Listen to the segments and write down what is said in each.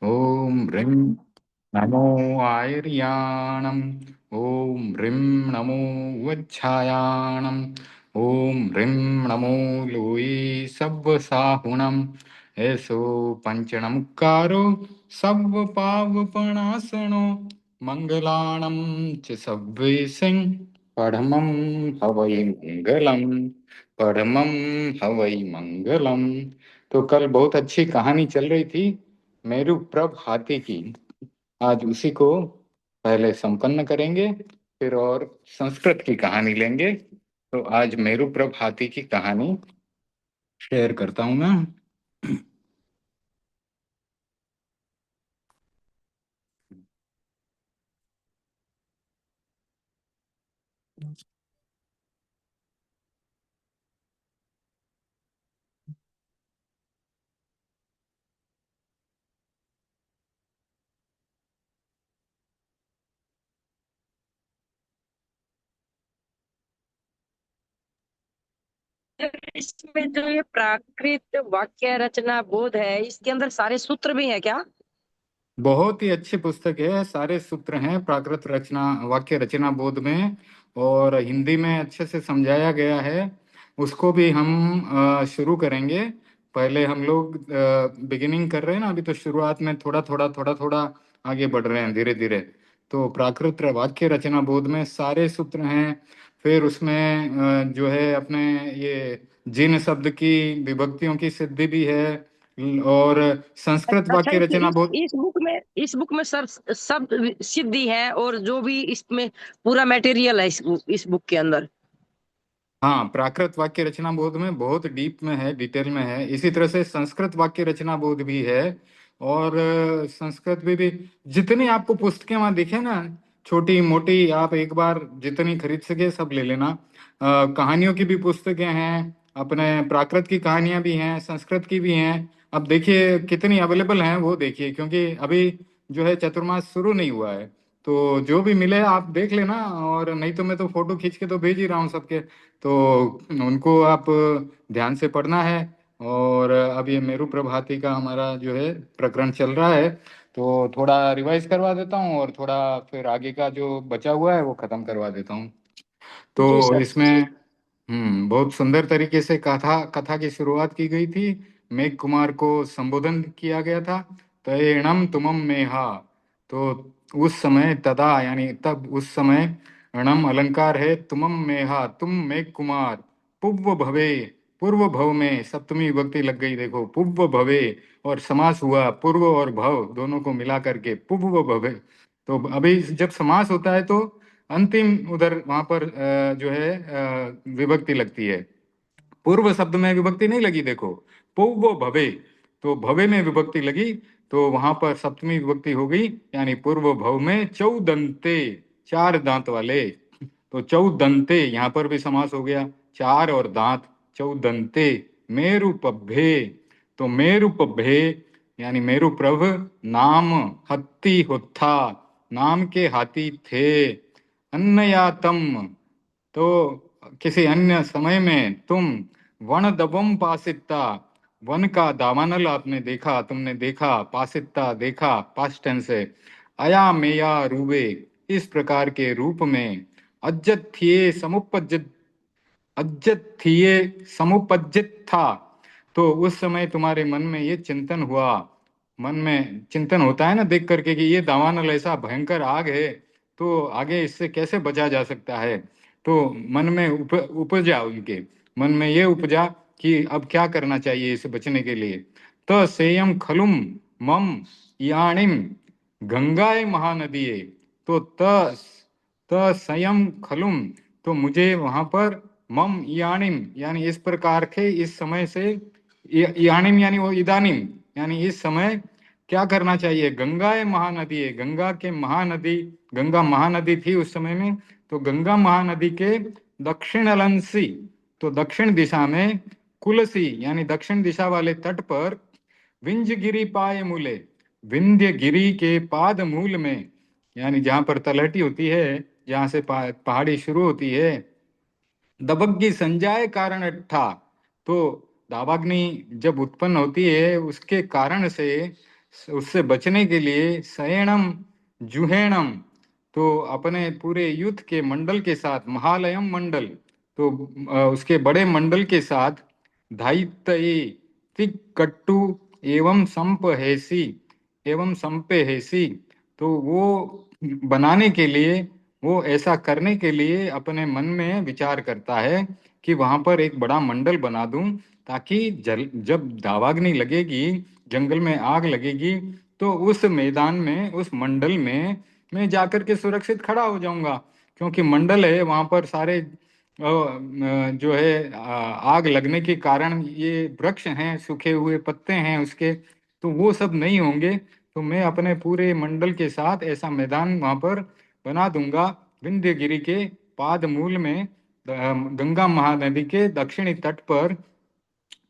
ओम ह्रीं नमो आयर्याणम्। ओम ह्रीं नमो वच्छायाणम्। ओम ह्रीं नमो लोये सव्वसाहुणम्। ऐसो पंचणमुक्कारो सव्व पावपणासनो मंगलाणं च सव्वेसिं परमं हवै मंगलम्। परमं हवै मंगलम्। तो कल बहुत अच्छी कहानी चल रही थी मेरू प्रभ हाथी की। आज उसी को पहले संपन्न करेंगे, फिर और संस्कृत की कहानी लेंगे। तो आज मेरू प्रभ हाथी की कहानी शेयर करता हूं मैं। इसमें जो ये प्राकृत वाक्य रचना बोध है, इसके अंदर सारे सूत्र भी है क्या? बहुत ही अच्छी पुस्तक है, सारे सूत्र हैं प्राकृत रचना वाक्य रचना बोध में, और हिंदी में अच्छे से समझाया गया है। उसको भी हम शुरू करेंगे। पहले हम लोग बिगिनिंग कर रहे हैं ना, अभी तो शुरुआत में थोड़ा थोड़ा थोड़ा थोड़ा आगे बढ़ रहे हैं धीरे धीरे। तो प्राकृत वाक्य रचना बोध में सारे सूत्र हैं। फिर उसमें जो है अपने ये जिन शब्द की विभक्तियों की सिद्धि भी है। और संस्कृत अच्छा, वाक्य रचना इस बोध। इस बुक में सर सब सिद्धि है, और जो भी इसमें पूरा मटेरियल है इस बुक के अंदर। हाँ, प्राकृत वाक्य रचना बोध में बहुत डीप में है, डिटेल में है। इसी तरह से संस्कृत वाक्य रचना बोध भी है। और संस्कृत भी जितनी आपको पुस्तकें वहां दिखे ना, छोटी मोटी, आप एक बार जितनी खरीद सके सब ले लेना। कहानियों की भी पुस्तकें हैं, अपने प्राकृत की कहानियां भी हैं, संस्कृत की भी हैं। अब देखिए कितनी अवेलेबल हैं वो देखिए, क्योंकि अभी जो है चतुर्मास शुरू नहीं हुआ है। तो जो भी मिले आप देख लेना, और नहीं तो मैं तो फोटो खींच के तो भेज ही रहा हूँ सबके। तो उनको आप ध्यान से पढ़ना है। और अब ये मेरू प्रभाती का हमारा जो है प्रकरण चल रहा है, तो थोड़ा रिवाइज करवा देता हूँ, और थोड़ा फिर आगे का जो बचा हुआ है वो खत्म करवा देता हूँ। जी तो सर। इसमें बहुत सुंदर तरीके से कथा कथा की शुरुआत की गई थी। मेघ कुमार को संबोधन किया गया था, तयेणम तुमम मेहा। तो उस समय तदा यानी तब, उस समय णम अलंकार है, तुमम मेहा तुम मेघ कुमार, पुव्व भवे, पूर्व भव में सप्तमी विभक्ति लग गई देखो, पुव्व भवे। और समास हुआ पूर्व और भव दोनों को मिला करके पुव्व भवे। तो अभी जब समास होता है तो अंतिम उधर वहां पर जो है विभक्ति लगती है। पूर्व शब्द में विभक्ति नहीं लगी देखो, पूर्व भवे। तो भवे में विभक्ति लगी, तो वहां पर सप्तमी विभक्ति हो गई, यानी पूर्व भव में चौदंते, चार दांत वाले। तो चौदंते यहाँ पर भी समास हो गया, चार और दांत, चौदंते मेरु पभे। तो मेरु पभे यानी मेरु प्रभ, नाम हत्ती होथा, नाम के हाथी थे। अन्नयातम, तो किसी अन्य समय में तुम, वन दबम पासिता, वन का दावानल आपने देखा, तुमने देखा, पासिता देखा, पास्ट टेंस है। अया मेया रूबे, इस प्रकार के रूप में। अज्जत थिये समुपज्जित, अज्जत थिये समुपज्जित था। तो उस समय तुम्हारे मन में ये चिंतन हुआ। मन में चिंतन होता है ना देख करके कि ये दावानल ऐसा भयंकर आग है, तो आगे इससे कैसे बचा जा सकता है। तो मन में उपजा, उनके मन में ये उपजा कि अब क्या करना चाहिए इसे बचने के लिए। तो सेयम खलुम मम यानिम गंगाए महानदिये। तो त संयम खलुम, तो मुझे वहां पर मम यानिम यानी इस प्रकार के, इस समय से, यानिम यानी वो इदानिम, यानी इस समय क्या करना चाहिए। गंगा महानदी है, गंगा के महानदी, गंगा महानदी थी उस समय में। तो गंगा महानदी के दक्षिण अलंसी, तो दक्षिण दिशा में, कुलसी यानी दक्षिण दिशा वाले तट पर, विंध्य गिरी पाए मूले, विंध्य गिरी के पाद मूल में, यानी जहां पर तलहटी होती है, जहां से पहाड़ी शुरू होती है, दबग्गी संजाय कारण अट्ठा। तो दावाग्नि जब उत्पन्न होती है उसके कारण से उससे बचने के लिए सयेणम जुहेणम, तो अपने पूरे युद्ध के मंडल के साथ, महालयम मंडल, तो उसके बड़े मंडल के साथ, धायित्तये तिक्कट्टु एवं संपहेसी, एवं संपेहेसी, तो वो बनाने के लिए, वो ऐसा करने के लिए अपने मन में विचार करता है कि वहां पर एक बड़ा मंडल बना दूं, ताकि जब दावाग्नि लगेगी, जंगल में आग लगेगी, तो उस मैदान में, उस मंडल में मैं जाकर के सुरक्षित खड़ा हो जाऊंगा। क्योंकि मंडल है, वहां पर सारे जो है आग लगने के कारण ये वृक्ष हैं, सूखे हुए पत्ते हैं उसके, तो वो सब नहीं होंगे। तो मैं अपने पूरे मंडल के साथ ऐसा मैदान वहां पर बना दूंगा, विंध्यगिरी के पाद मूल में, गंगा महानदी के दक्षिणी तट पर।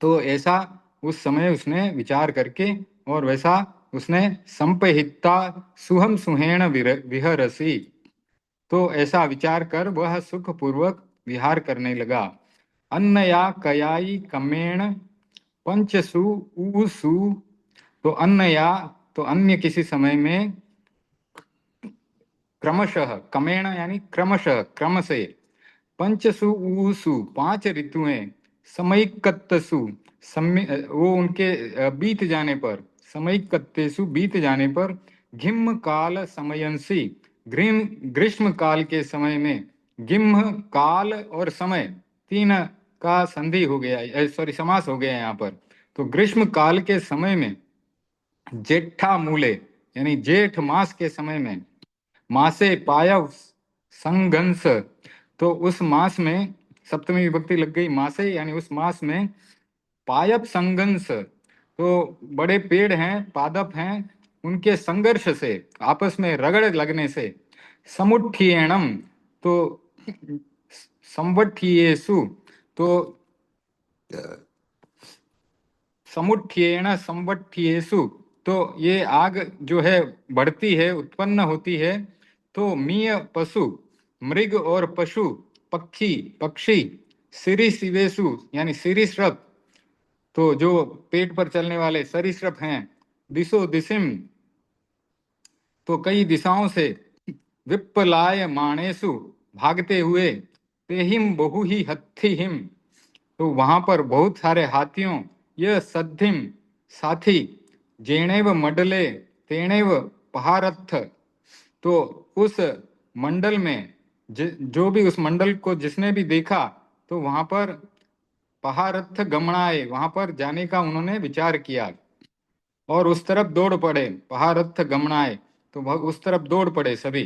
तो ऐसा उस समय उसने विचार करके, और वैसा उसने संपहिता सुहम सुहेण विहरसी, तो ऐसा विचार कर वह सुख पूर्वक विहार करने लगा। अन्नया कयाई कमेण पंचसु ऊसु, तो अन्नया, तो अन्य किसी समय में, क्रमशः, कमेण यानी क्रमशः, क्रम से, पंचसु ऊसु, पांच ऋतुएं, समयिकत्तसु, वो उनके बीत जाने पर, समयिकत्तेसु बीत जाने पर, घिम काल समयंसी, ग्रीष्म काल के समय में, गिम्ह काल और समय तीन का संधि हो गया, सॉरी समास हो गया यहाँ पर। तो ग्रीष्म काल के समय में, जेठा मूले यानी जेठ मास के समय में, मासे पायव संघंस, तो उस मास में सप्तमी विभक्ति लग गई, मासे यानी उस मास में, पायप संघंस, तो बड़े पेड़ हैं, पादप हैं, उनके संघर्ष से, आपस में रगड़ लगने से, समुट्ठीयणम, तो संवट्ठीयेषु, तो समुट्ठ्येन संवट्ठ्येषु, तो ये आग जो है बढ़ती है, उत्पन्न होती है, तो मीय पशु, मृग और पशु, पक्षी पक्षी, सिरिसिवेशु यानी सिरिश्रप, तो जो पेट पर चलने वाले सरीसृप हैं, दिशो दिशिम, तो कई दिशाओं से, विप्पलाय माणेशु, भागते हुए, तेहिम बहु ही हत्थि हिम, तो वहां पर बहुत सारे हाथियों, यह सद्धिम साथी, जेणेव मंडले तेणेव पहारथ, तो उस मंडल में, जो भी उस मंडल को जिसने भी देखा, तो वहां पर पहारथ गमनाए, वहां पर जाने का उन्होंने विचार किया, और उस तरफ दौड़ पड़े, पहारथ गमनाए, तो वह उस तरफ दौड़ पड़े सभी।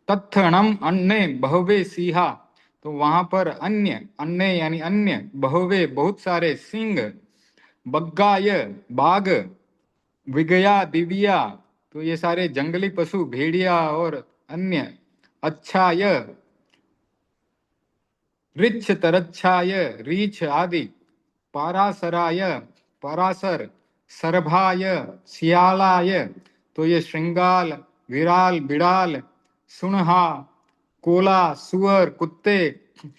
तत्णम अन्य बहुवे सिंहा, तो वहां पर अन्य, अन्य यानी अन्य, बहुवे बहुत सारे, सिंह, बग्गाय बाघ, विगया दिव्या, तो ये सारे जंगली पशु, भेड़िया और अन्य, अच्छाय, ऋक्ष तरच्छाय, रीछ आदि, पारासराय, परासर, सरभाय, सियालाय, तो ये श्रृंगाल, विराल, बिड़ाल, सुनहा, कोला, सुअर, कुत्ते,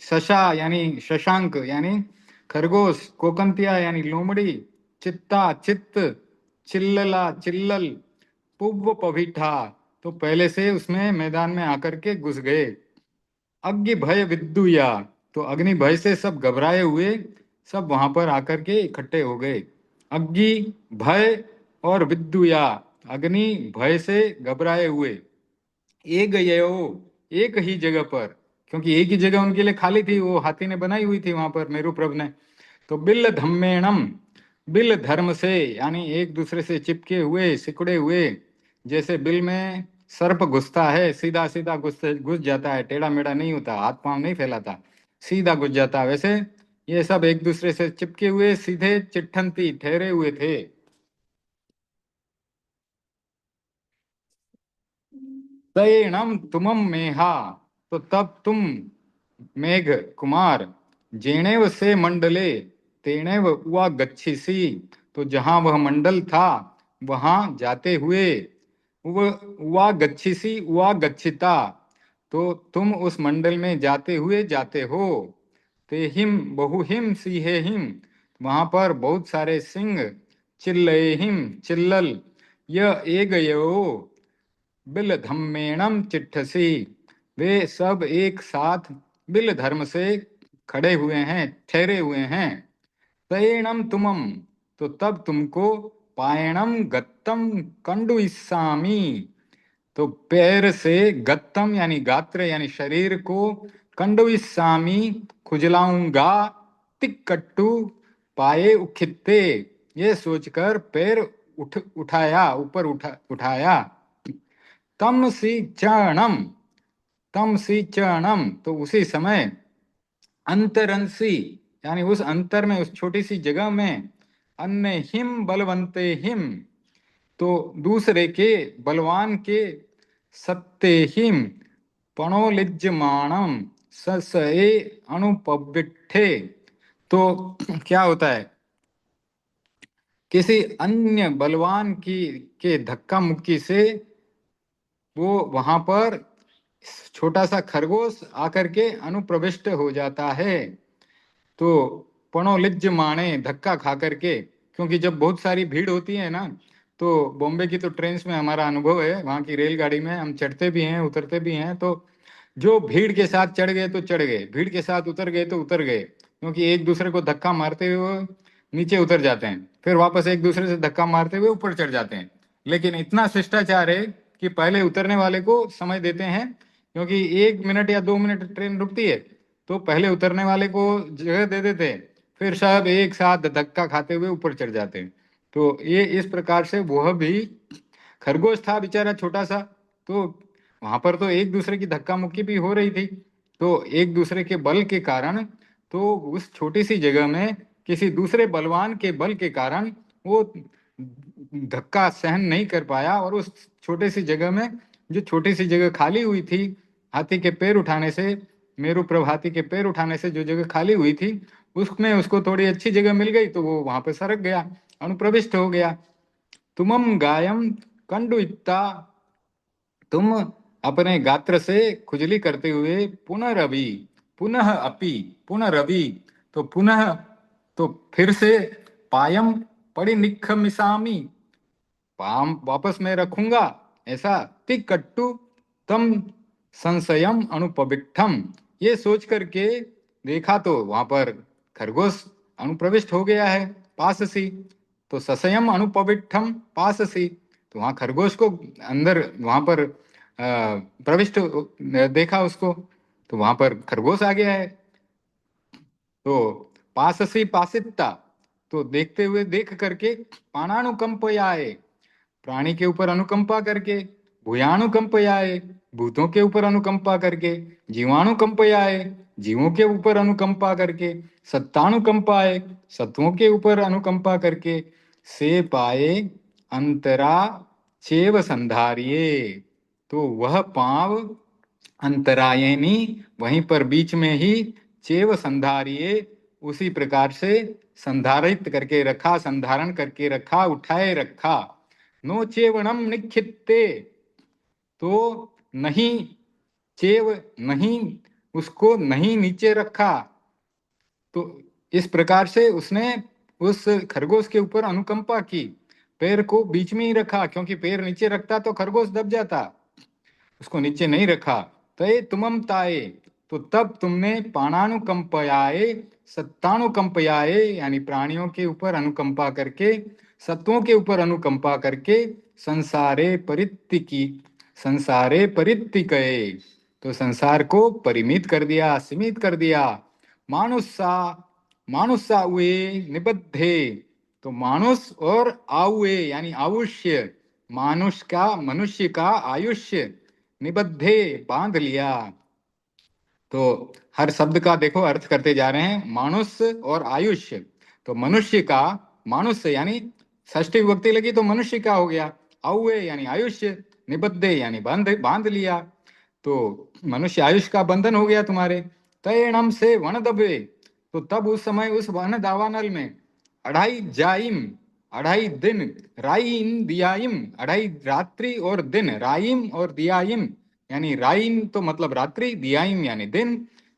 शशा यानी शशांक यानी खरगोश, कोकंतिया यानी लोमड़ी, चित्ता चित्त, चिल्लला चिल्लल, पुव्व पविठा, तो पहले से उसमें मैदान में आकर के घुस गए। अग्नि भय विद्युया, तो अग्नि भय से सब घबराए हुए, सब वहां पर आकर के इकट्ठे हो गए। अग्नि भय और विद्युया, अग्नि भय से घबराए हुए, एक यो, एक ही जगह पर, क्योंकि एक ही जगह उनके लिए खाली थी, वो हाथी ने बनाई हुई थी वहां पर, मेरुप्रभ ने। तो बिल धम्मेणम, बिल धर्म से यानी एक दूसरे से चिपके हुए, सिकुड़े हुए, जैसे बिल में सर्प घुसता है, सीधा सीधा घुस जाता है, टेढ़ा मेढ़ा नहीं होता, हाथ पांव नहीं फैलाता, सीधा घुस जाता है, वैसे ये सब एक दूसरे से चिपके हुए, सीधे चिट्ठंती ठहरे हुए थे। तयेणम तुमम मेहा, तो तब तुम मेघ कुमार, जेणेव से मंडले तेणेव उआ गच्छिसी, तो जहां वह मंडल था वहां जाते हुए, उआ गच्छिसी उआ गच्छिता, तो तुम उस मंडल में जाते हुए जाते हो। ते हिम बहुहिम सिंहे हिम, वहां पर बहुत सारे सिंह, चिल्लये हिम चिल्लल, य एगयो बिल धम्मेणम चिट्ठसी, वे सब एक साथ बिल धर्म से खड़े हुए हैं, ठहरे हुए हैं। तयेणम तुमम, तो तब तुमको, पायणम गत्तम कंडु इस्सामी, तो पैर से, गत्तम यानी गात्र यानी शरीर को, कंडु इस्सामी खुजलाऊंगा, तिक्कट्टू पाए उखित्ते, ये सोचकर पैर उठाया, ऊपर उठाया। तम सी चरणम, तम सी चरणम, तो उसी समय, अंतरंसी यानी उस अंतर में, उस छोटी सी जगह में, अन्य हिम बलवंते हिम, तो दूसरे के, बलवान के, सत्ते हिम पणोलिज्यमाणम ससए अनुपविट्ठे, तो क्या होता है, किसी अन्य बलवान की के धक्का मुक्की से वो वहां पर छोटा सा खरगोश आकर के अनुप्रविष्ट हो जाता है। तो पणोलिज्य माने, धक्का खा करके, क्योंकि जब बहुत सारी भीड़ होती है ना, तो बॉम्बे की तो ट्रेन में हमारा अनुभव है, वहां की रेलगाड़ी में हम चढ़ते भी हैं उतरते भी हैं, तो जो भीड़ के साथ चढ़ गए तो चढ़ गए, भीड़ के साथ उतर गए तो उतर गए, क्योंकि एक दूसरे को धक्का मारते हुए नीचे उतर जाते हैं, फिर वापस एक दूसरे से धक्का मारते हुए ऊपर चढ़ जाते हैं। लेकिन इतना शिष्टाचार है कि पहले उतरने वाले को समय देते हैं, क्योंकि 1 मिनट या 2 मिनट ट्रेन रुकती है, तो पहले उतरने वाले को जगह दे देते हैं, फिर सब एक साथ धक्का खाते हुए ऊपर चढ़ जाते हैं। तो ये इस प्रकार से, वह भी खरगोश था बेचारा छोटा सा, तो वहां पर तो एक दूसरे की धक्का मुक्की भी हो रही थी, तो एक दूसरे के बल के कारण, तो उस छोटी सी जगह में किसी दूसरे बलवान के बल के कारण वो धक्का सहन नहीं कर पाया, और उस छोटे सी जगह में, जो छोटी सी जगह खाली हुई थी, हाथी के पैर उठाने से, मेरू प्रभाती के पैर उठाने से जो जगह खाली हुई थी, उसमें उसको थोड़ी अच्छी जगह मिल गई, तो वो वहां पे सरक गया, अनुप्रविष्ट हो गया। तुमम गायम कंडु इत्ता, तुम अपने गात्र से खुजली करते हुए, पुनरवि, पुनः अपि, पुनरवि, तो पुनः, तो फिर से, पायम परिनिखमिसामी, पाम वापस मैं रखूंगा, ऐसा, तिकट्टु तम संशयम अनुपविट्ठम, ये सोच करके देखा तो वहां पर खरगोश अनुप्रविष्ट हो गया है पास सी, तो ससयम अनुपविट्ठम पास सी, तो वहां खरगोश को अंदर वहां पर प्रविष्ट देखा उसको, तो वहां पर खरगोश आ गया है। तो पाससी पासिता, तो देखते हुए देख करके, पाणानुकंपयाए, प्राणी के ऊपर अनुकंपा करके, भूयानुकंपयाए, भूतों के ऊपर अनुकंपा करके, जीवाणुकंपयाए, जीवों के ऊपर अनुकंपा करके, सत्तानुकंपाए, सत्वों के ऊपर अनुकंपा करके, से पाए अंतरा चेव संधारिये, तो वह पांव अंतरायणी, वहीं पर बीच में ही, चेव संधारिये, उसी प्रकार से संधारित करके रखा, संधारण करके रखा, उठाए रखा। नो चेवणम निखित्ते, तो नहीं, चेव नहीं, उसको नहीं नीचे रखा, तो इस प्रकार से उसने उस खरगोश के ऊपर अनुकंपा की, पैर को बीच में ही रखा, क्योंकि पैर नीचे रखता तो खरगोश दब जाता, उसको नीचे नहीं रखा। तय तुमम ताए, तो तब तुमने पाणानुकंपयाए, सत्तानुकंपयाए, यानी प्राणियों के ऊपर अनुकंपा करके, सत्वों के ऊपर अनुकंपा करके, संसारे परित्तिकी, संसारे परित्तिकये, तो संसार को परिमित कर दिया, सीमित कर दिया। मानुषा, मानुषा हुए निबद्धे, तो मानुष और आउए यानी आयुष्य, मानुष का, मनुष्य का आयुष्य, निबद्धे बांध लिया। तो हर शब्द का देखो अर्थ करते जा रहे हैं, मानुष्य और आयुष्य, तो मनुष्य का, मानुष्य यानी षष्ठी विभक्ति लगी तो मनुष्य का हो गया, आउए यानी आयुष्य, निबद्धे यानी बांध बांध लिया, तो मनुष्य आयुष का बंधन हो गया तुम्हारे। तयणम से वन दबे, तो तब उस समय उस वन दावानल में, अढ़ाई जाइम, अढ़ाई दिन, राइन दियाइम, अढ़ाई रात्रि और दिन, राइम और दियाइम, यानी राइन तो मतलब रात्रि, दियाइम यानी दिन,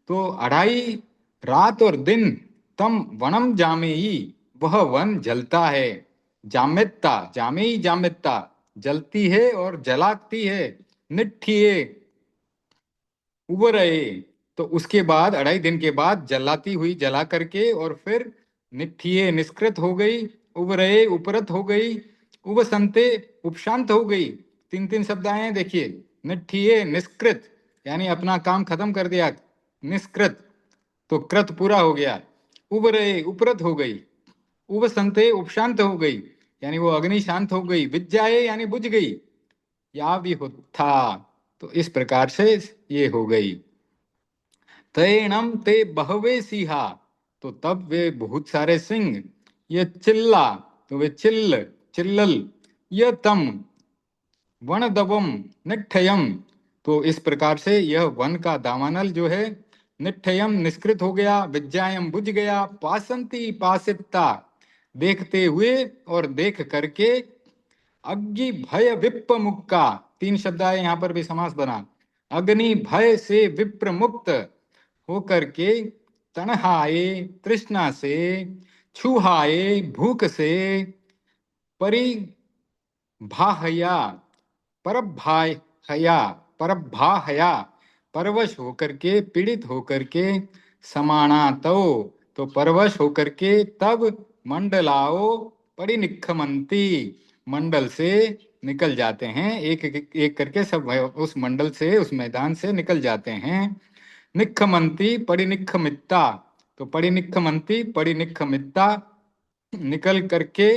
तो अढ़ाई रात और दिन, तम वनम जामेई, वह वन जलता है, जामेत्ता, जामेई जामेत्ता, जलती है और जलाती है। निठिए उबरए, तो उसके बाद 2.5 दिन के बाद जलाती हुई जला करके, और फिर निठिए निष्कृत हो गई, उबरए उपरत हो गई, उपसंते उपशांत हो गई। 3 3 शब्द आए हैं, देखिए। निठिए निष्कृत यानी अपना काम खत्म कर दिया, निष्कृत तो कृत पूरा हो गया। उबरए उपरत हो गई, उपसंते उपशांत हो गई यानी वो अग्नि शांत हो गई, विज्जाए यानी बुझ गई, या भी हो था। तो इस प्रकार से ये हो गई। तैणम ते बहवे सिंहा, तो तब वे बहुत सारे सिंह, ये चिल्ला तो वे चिल्लल, ये तम वनदवम निठयम, तो इस प्रकार से यह वन का दावानल जो है, निठयम निष्कृत हो गया, विज्ञायम बुझ गया, पासंती पासिता देखते हुए और देख करके, अग्नि भय विप्र मुक्का, 3 शब्द आए यहाँ पर भी समास बना, अग्नि भय से विप्र मुक्त होकर के, तणहाए तृष्णा से, छुहाए भूख से, परिभाहया परभाहया परभाहया परवश होकर के, पीड़ित होकर के, समानातो तो परवश होकर के, तब मंडलाओ परिनिखमंती मंडल से निकल जाते हैं, एक एक, एक करके सब उस मंडल से उस मैदान से निकल जाते हैं। निखमंती परिनिखमित्ता, तो परिनिखमंती परिनिखमित्ता निकल करके,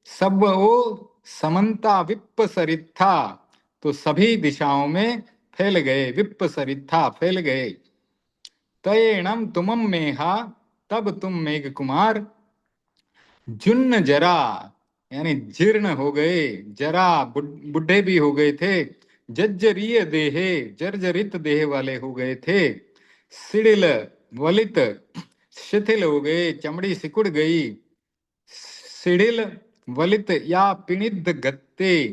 सब वो समन्ता विप्पसरित्था, तो सभी दिशाओं में फैल गए, विप्पसरित्था फैल गए। तयेणम तुमम मेहा, तब तुम मेघ कुमार, जुन्न जरा यानी जीर्ण हो गए, जरा बुढ़े भी हो गए थे, जर्जरीय देहे जर्जरित देह वाले हो गए थे, सिडिल वलित शिथिल हो गए, चमड़ी सिकुड़ गई, सिडिल वलित या पिनिद गत्ते,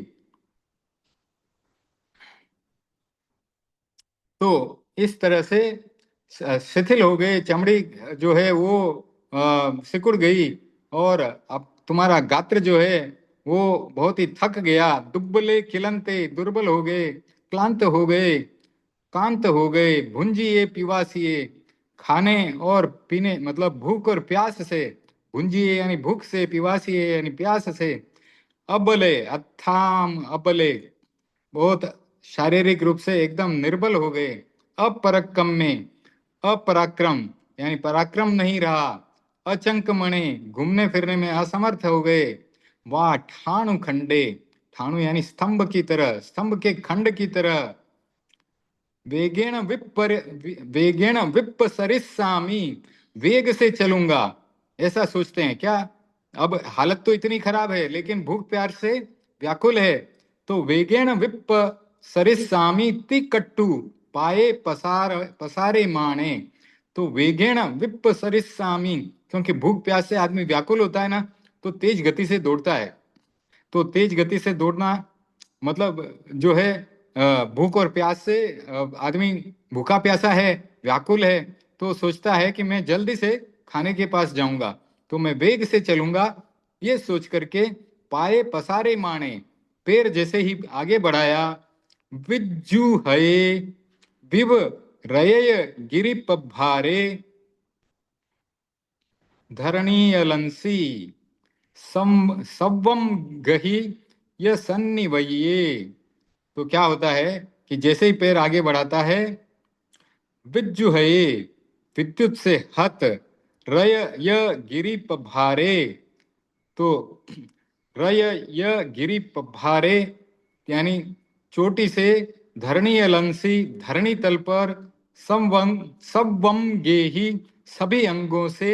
तो इस तरह से शिथिल हो गए, चमड़ी जो है वो सिकुड़ गई, और अब तुम्हारा गात्र जो है वो बहुत ही थक गया, दुब्बले खिलनते दुर्बल हो गए, क्लांत हो गए, कांत हो गए, भुंजिए पिवासिए, खाने और पीने मतलब भूख और प्यास से, भुंजिए यानी भूख से, पिवासिए यानी प्यास से, अबले अथाम अबले बहुत शारीरिक रूप से एकदम निर्बल हो गए, अपरक्रम में अपराक्रम यानी पराक्रम नहीं रहा, अचंकमणे घूमने फिरने में असमर्थ हो गए, वाह ठाणु खंडे, ठाणु यानी स्तंभ की तरह, स्तंभ के खंड की तरह, वेगेण विपर वेगेण विप सरिस्सामी, वेग से चलूंगा, ऐसा सोचते हैं क्या। अब हालत तो इतनी खराब है लेकिन भूख प्यार से व्याकुल है, तो वेगेण विप सरिस्सामी तिकट्टू, पाए पसार पसारे माने, तो वेगेण विप सरिस्सामी, क्योंकि भूख प्यास से आदमी व्याकुल होता है ना, तो तेज गति से दौड़ता है। तो तेज गति से दौड़ना मतलब जो है भूख और प्यास से, आदमी भूखा प्यासा है, व्याकुल है, तो सोचता है कि मैं जल्दी से खाने के पास जाऊंगा, तो मैं वेग से चलूंगा, ये सोच करके, पाए पसारे माने, पैर जैसे ही आगे बढ़ाया, विज्जू हये विव रयय गिरि पभारे, धरणी अलंसी सवम गही यह सन्निवये, तो क्या होता है कि जैसे ही पैर आगे बढ़ाता है, विद्युहये विद्युत से हत, रय य गिरि पभारे, तो रय य गिरि पभारे यानी चोटी से, धरणी अलंसी धरणी तल पर, समवम सबवम गेही सभी अंगों से,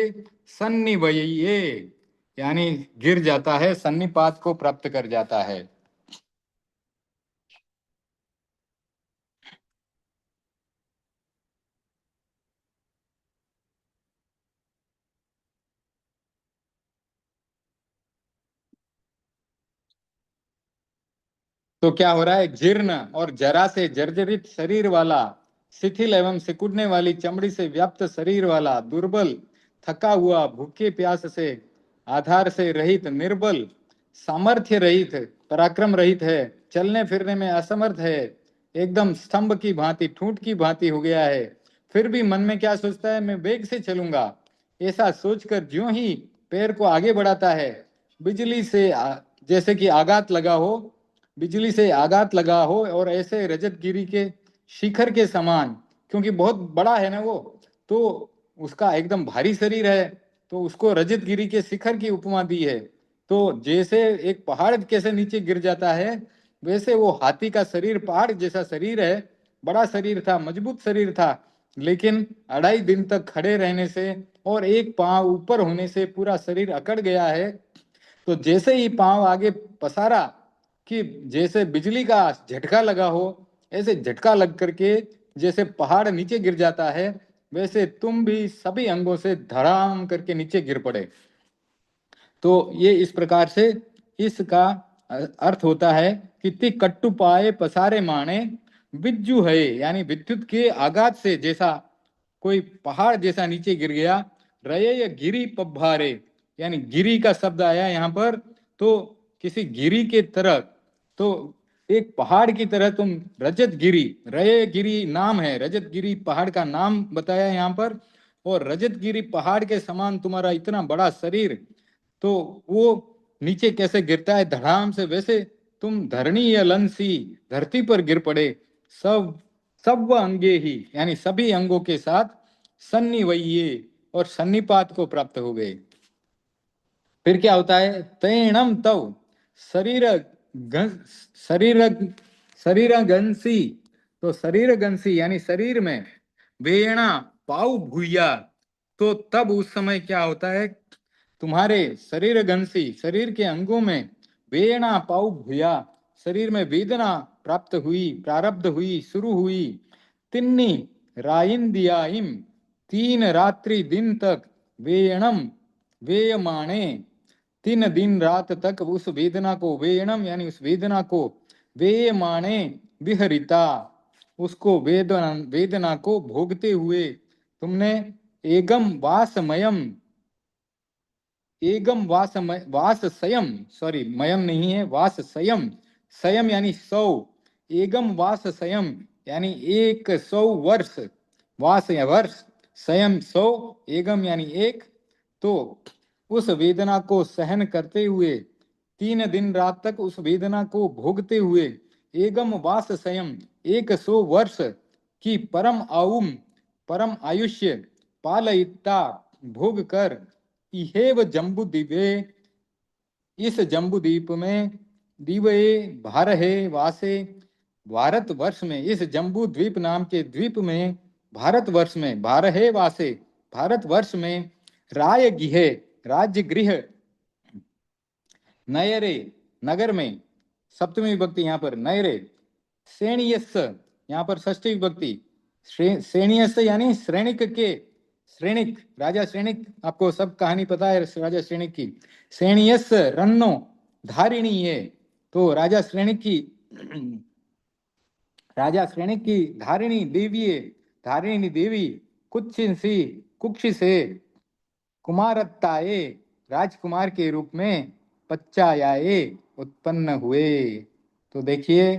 सन्निवये यानी गिर जाता है, सन्निपात को प्राप्त कर जाता है। तो क्या हो रहा है, जीर्ण और जरा से जर्जरित शरीर वाला, शिथिल एवं सिकुड़ने वाली चमड़ी से व्याप्त शरीर वाला, दुर्बल थका हुआ, भूखे प्यास से, आधार से रहित निर्बल, सामर्थ्य रहित, पराक्रम रहित है, चलने फिरने में असमर्थ है, एकदम स्तंभ की भांति, ठूंठ की भांति हो गया है। फिर भी मन में क्या सोचता है, मैं वेग से चलूंगा। ऐसा सोचकर ज्यों ही पैर को आगे बढ़ाता है, बिजली से जैसे कि आघात लगा हो, बिजली से आघात लगा हो, और ऐसे रजतगिरी के शिखर के समान, क्योंकि बहुत बड़ा है ना वो, तो उसका एकदम भारी शरीर है, तो उसको रजतगिरी के शिखर की उपमा दी है। तो जैसे एक पहाड़ कैसे नीचे गिर जाता है, वैसे वो हाथी का शरीर पहाड़ जैसा शरीर है, बड़ा शरीर था, मजबूत शरीर था, लेकिन 2.5 दिन तक खड़े रहने से और एक पांव ऊपर होने से पूरा शरीर अकड़ गया है। तो जैसे ही पांव आगे पसारा कि जैसे बिजली का झटका लगा हो, ऐसे झटका लग करके जैसे पहाड़ नीचे गिर जाता है, वैसे तुम भी सभी अंगों से धड़ाम करके नीचे गिर पड़े। तो ये इस प्रकार से इसका अर्थ होता है कि ति कट्टु पाए पसारे माने विज्जु है, यानी विद्युत के आघात से जैसा कोई पहाड़ जैसा नीचे गिर गया। रये गिरी पब्भारे, यानी गिरी का शब्द आया यहाँ पर, तो किसी गिरी के तरह, तो एक पहाड़ की तरह तुम रजत गिरी, रये गिरी नाम है, रजत गिरी पहाड़ का नाम बताया यहाँ पर, और रजत गिरी पहाड़ के समान तुम्हारा इतना बड़ा शरीर, तो वो नीचे कैसे गिरता है धड़ाम से, वैसे तुम धरणी या लंसी धरती पर गिर पड़े, सब सब अंगे ही, यानी सभी अंगों के साथ सन्निवये, और सन्निपात को प्राप्त हो गए। फिर क्या होता है, तैणम तव शरीर शरीर शरीर गंसी, तो शरीर गंसी यानी शरीर में वेणा पाऊ भूया, तो तब उस समय क्या होता है, तुम्हारे शरीर गंसी, शरीर के अंगों में वेणा पाऊ भूया, शरीर में वेदना प्राप्त हुई, प्रारब्ध हुई, शुरू हुई। तिन्नी राइंदियाइम, 3 रात्रि दिन तक वेयणम वेयमाणे, 3 दिन रात तक उस वेदना को, वेयणम यानी उस वेदना को, वेयमाणे विहरिता, उसको वेदना वेदना को भोगते हुए तुमने एगम वासमयम, एगम वासमय वास संयम, सॉरी मयम नहीं है, वास संयम, संयम यानी 100, एगम वास संयम यानी 100 वर्ष, वास या वर्ष, संयम 100, एगम यानी एक, तो उस वेदना को सहन करते हुए, 3 दिन रात तक उस वेदना को भोगते हुए, एगम वास संयम 100 वर्ष की परम आउम, परम आयुष्य पालयिता भोग कर, इहेव जम्बू द्वीपे, इस जम्बू द्वीप में, दीवे भारहे वासे, भारत वर्ष में, इस जम्बू द्वीप नाम के द्वीप में, भारत वर्ष में, भारहे वासे भारत वर्ष में, राय गिहे राज्य गृह, नयरे नगर में, सप्तमी विभक्ति यहाँ पर नयरे, श्रेणीयस यहाँ पर षष्ठी विभक्ति, श्रेणीयस यानी श्रेणिक के, श्रेणिक राजा श्रेणिक, आपको सब कहानी पता है राजा श्रेणिक की। श्रेणीयस रन्नो धारिणी है, तो राजा श्रेणिक की, राजा श्रेणिक की धारिणी देवी है, धारिणी देवी कुत्सिंसी कुक्षी से कुमारत्ताए, राजकुमार के रूप में पच्चायाए उत्पन्न हुए। तो देखिए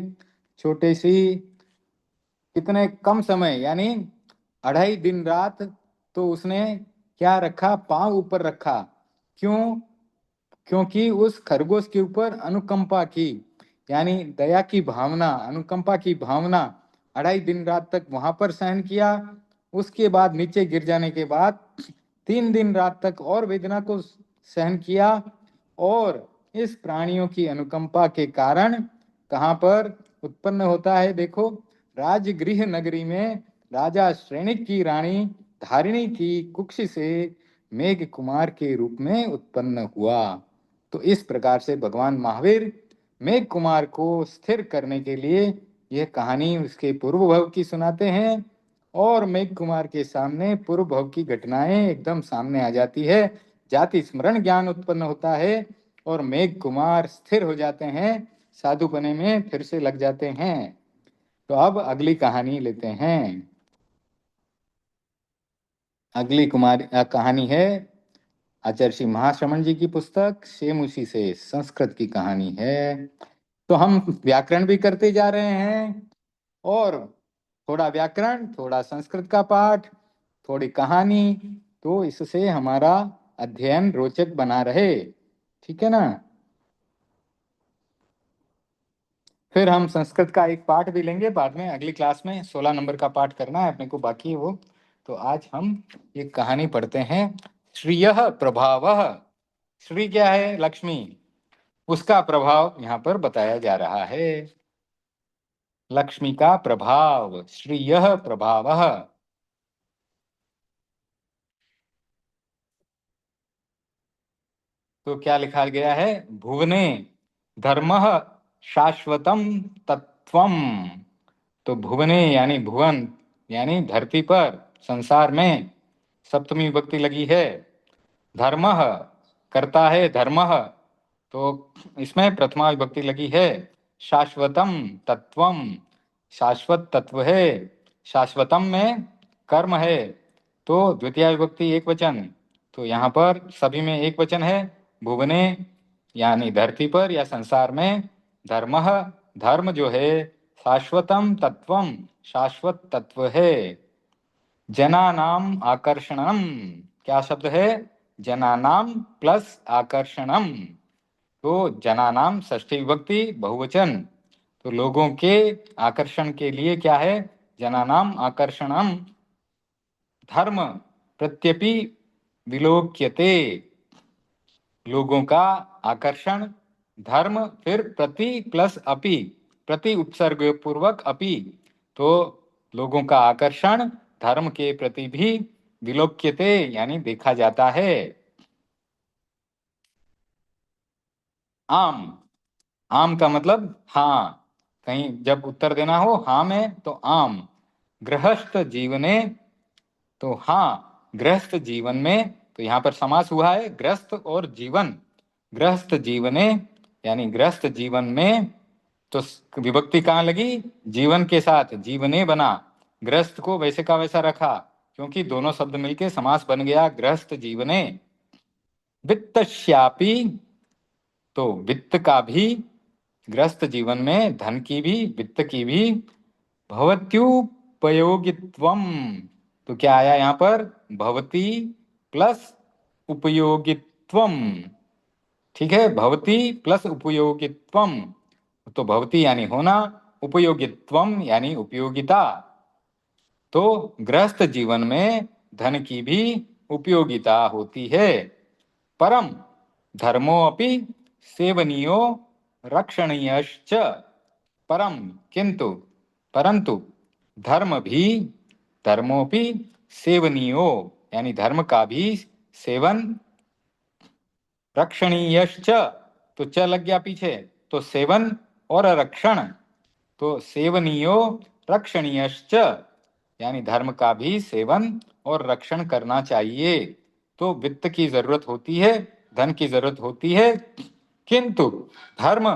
छोटे सी, कितने कम समय यानी 2.5 दिन रात, तो उसने क्या रखा, पांव ऊपर रखा। क्यों, क्योंकि उस खरगोश के ऊपर अनुकंपा की, यानी दया की भावना, अनुकंपा की भावना, 2.5 दिन रात तक वहां पर सहन किया। उसके बाद नीचे गिर जाने के बाद 3 दिन रात तक और वेदना को सहन किया, और इस प्राणियों की अनुकंपा के कारण कहाँ पर उत्पन्न होता है, देखो राजगृह नगरी में राजा श्रेणिक की रानी धारिणी की कुक्षी से मेघ कुमार के रूप में उत्पन्न हुआ। तो इस प्रकार से भगवान महावीर मेघ कुमार को स्थिर करने के लिए यह कहानी उसके पूर्व भव की सुनाते हैं, और मेघ कुमार के सामने पूर्व भव की घटनाएं एकदम सामने आ जाती है, जाति स्मरण ज्ञान उत्पन्न होता है, और मेघ कुमार स्थिर हो जाते हैं, साधुपने में फिर से लग जाते हैं। तो अब अगली कहानी लेते हैं। अगली कहानी है आचार्य श्री महाश्रमण जी की पुस्तक, सेम उसी से संस्कृत की कहानी है। तो हम व्याकरण भी करते जा रहे हैं, और थोड़ा व्याकरण, थोड़ा संस्कृत का पाठ, थोड़ी कहानी, तो इससे हमारा अध्ययन रोचक बना रहे। ठीक है ना। फिर हम संस्कृत का एक पाठ भी लेंगे बाद में, अगली क्लास में 16 नंबर का पाठ करना है अपने को, बाकी है वो। तो आज हम एक कहानी पढ़ते हैं। श्रियः प्रभावः। श्री क्या है? लक्ष्मी। उसका प्रभाव यहाँ पर बताया जा रहा है। लक्ष्मी का प्रभाव, श्रियः प्रभावः। तो क्या लिखा गया है? भुवने धर्मः शाश्वतम तत्वम। तो भुवने यानी भुवन, यानी धरती पर, संसार में सप्तमी विभक्ति लगी है। धर्मः करता है, धर्मः, तो इसमें प्रथमा विभक्ति लगी है। शाश्वतम तत्वम, शाश्वत तत्व है। शाश्वतम में कर्म है, तो द्वितीय विभक्ति एक वचन, तो यहाँ पर सभी में एक वचन है। भुवने यानी धरती पर या संसार में, धर्मः धर्म जो है, शाश्वतम तत्वम शाश्वत तत्व है। जनानाम आकर्षणम, क्या शब्द है? जनानाम प्लस आकर्षणम। तो जनानाम षष्ठी विभक्ति बहुवचन, तो लोगों के आकर्षण के लिए क्या है? जनानाम आकर्षणम धर्म प्रत्यपि विलोक्यते। लोगों का आकर्षण धर्म, फिर प्रति प्लस अपि, प्रति उपसर्ग पूर्वक अपि, तो लोगों का आकर्षण धर्म के प्रति भी विलोक्यते यानी देखा जाता है। आम, आम का मतलब हाँ, कहीं जब उत्तर देना हो हाँ में तो आम। गृहस्थ जीवने, तो हाँ गृहस्थ जीवन में, तो यहाँ पर समास हुआ है गृहस्थ और जीवन। गृहस्थ जीवने यानी गृहस्थ जीवन में, तो विभक्ति कहाँ लगी? जीवन के साथ, जीवने बना, गृहस्थ को वैसे का वैसा रखा, क्योंकि दोनों शब्द मिलके समास बन गया गृहस्थ जीवने। वित्तश्यापि, तो वित्त का भी, गृहस्थ जीवन में धन की भी, वित्त की भी, भवत्युपयोगित्वम, तो क्या आया यहाँ पर? भवती प्लस उपयोगित्वम। ठीक है, भवती प्लस उपयोगित्वम, तो भवती यानी होना, उपयोगित्वम यानी उपयोगिता। तो गृहस्थ जीवन में धन की भी उपयोगिता होती है। परम धर्मो अपि सेवनीयो रक्षणीयश्च। परम किंतु, परंतु, धर्म भी, धर्मोपि सेवनीयो यानी धर्म का भी सेवन, रक्षणीयश्च, तो च लग गया पीछे, तो सेवन और रक्षण, तो सेवनीयो रक्षणीयश्च यानी धर्म का भी सेवन और रक्षण करना चाहिए। तो वित्त की जरूरत होती है, धन की जरूरत होती है, किंतु धर्म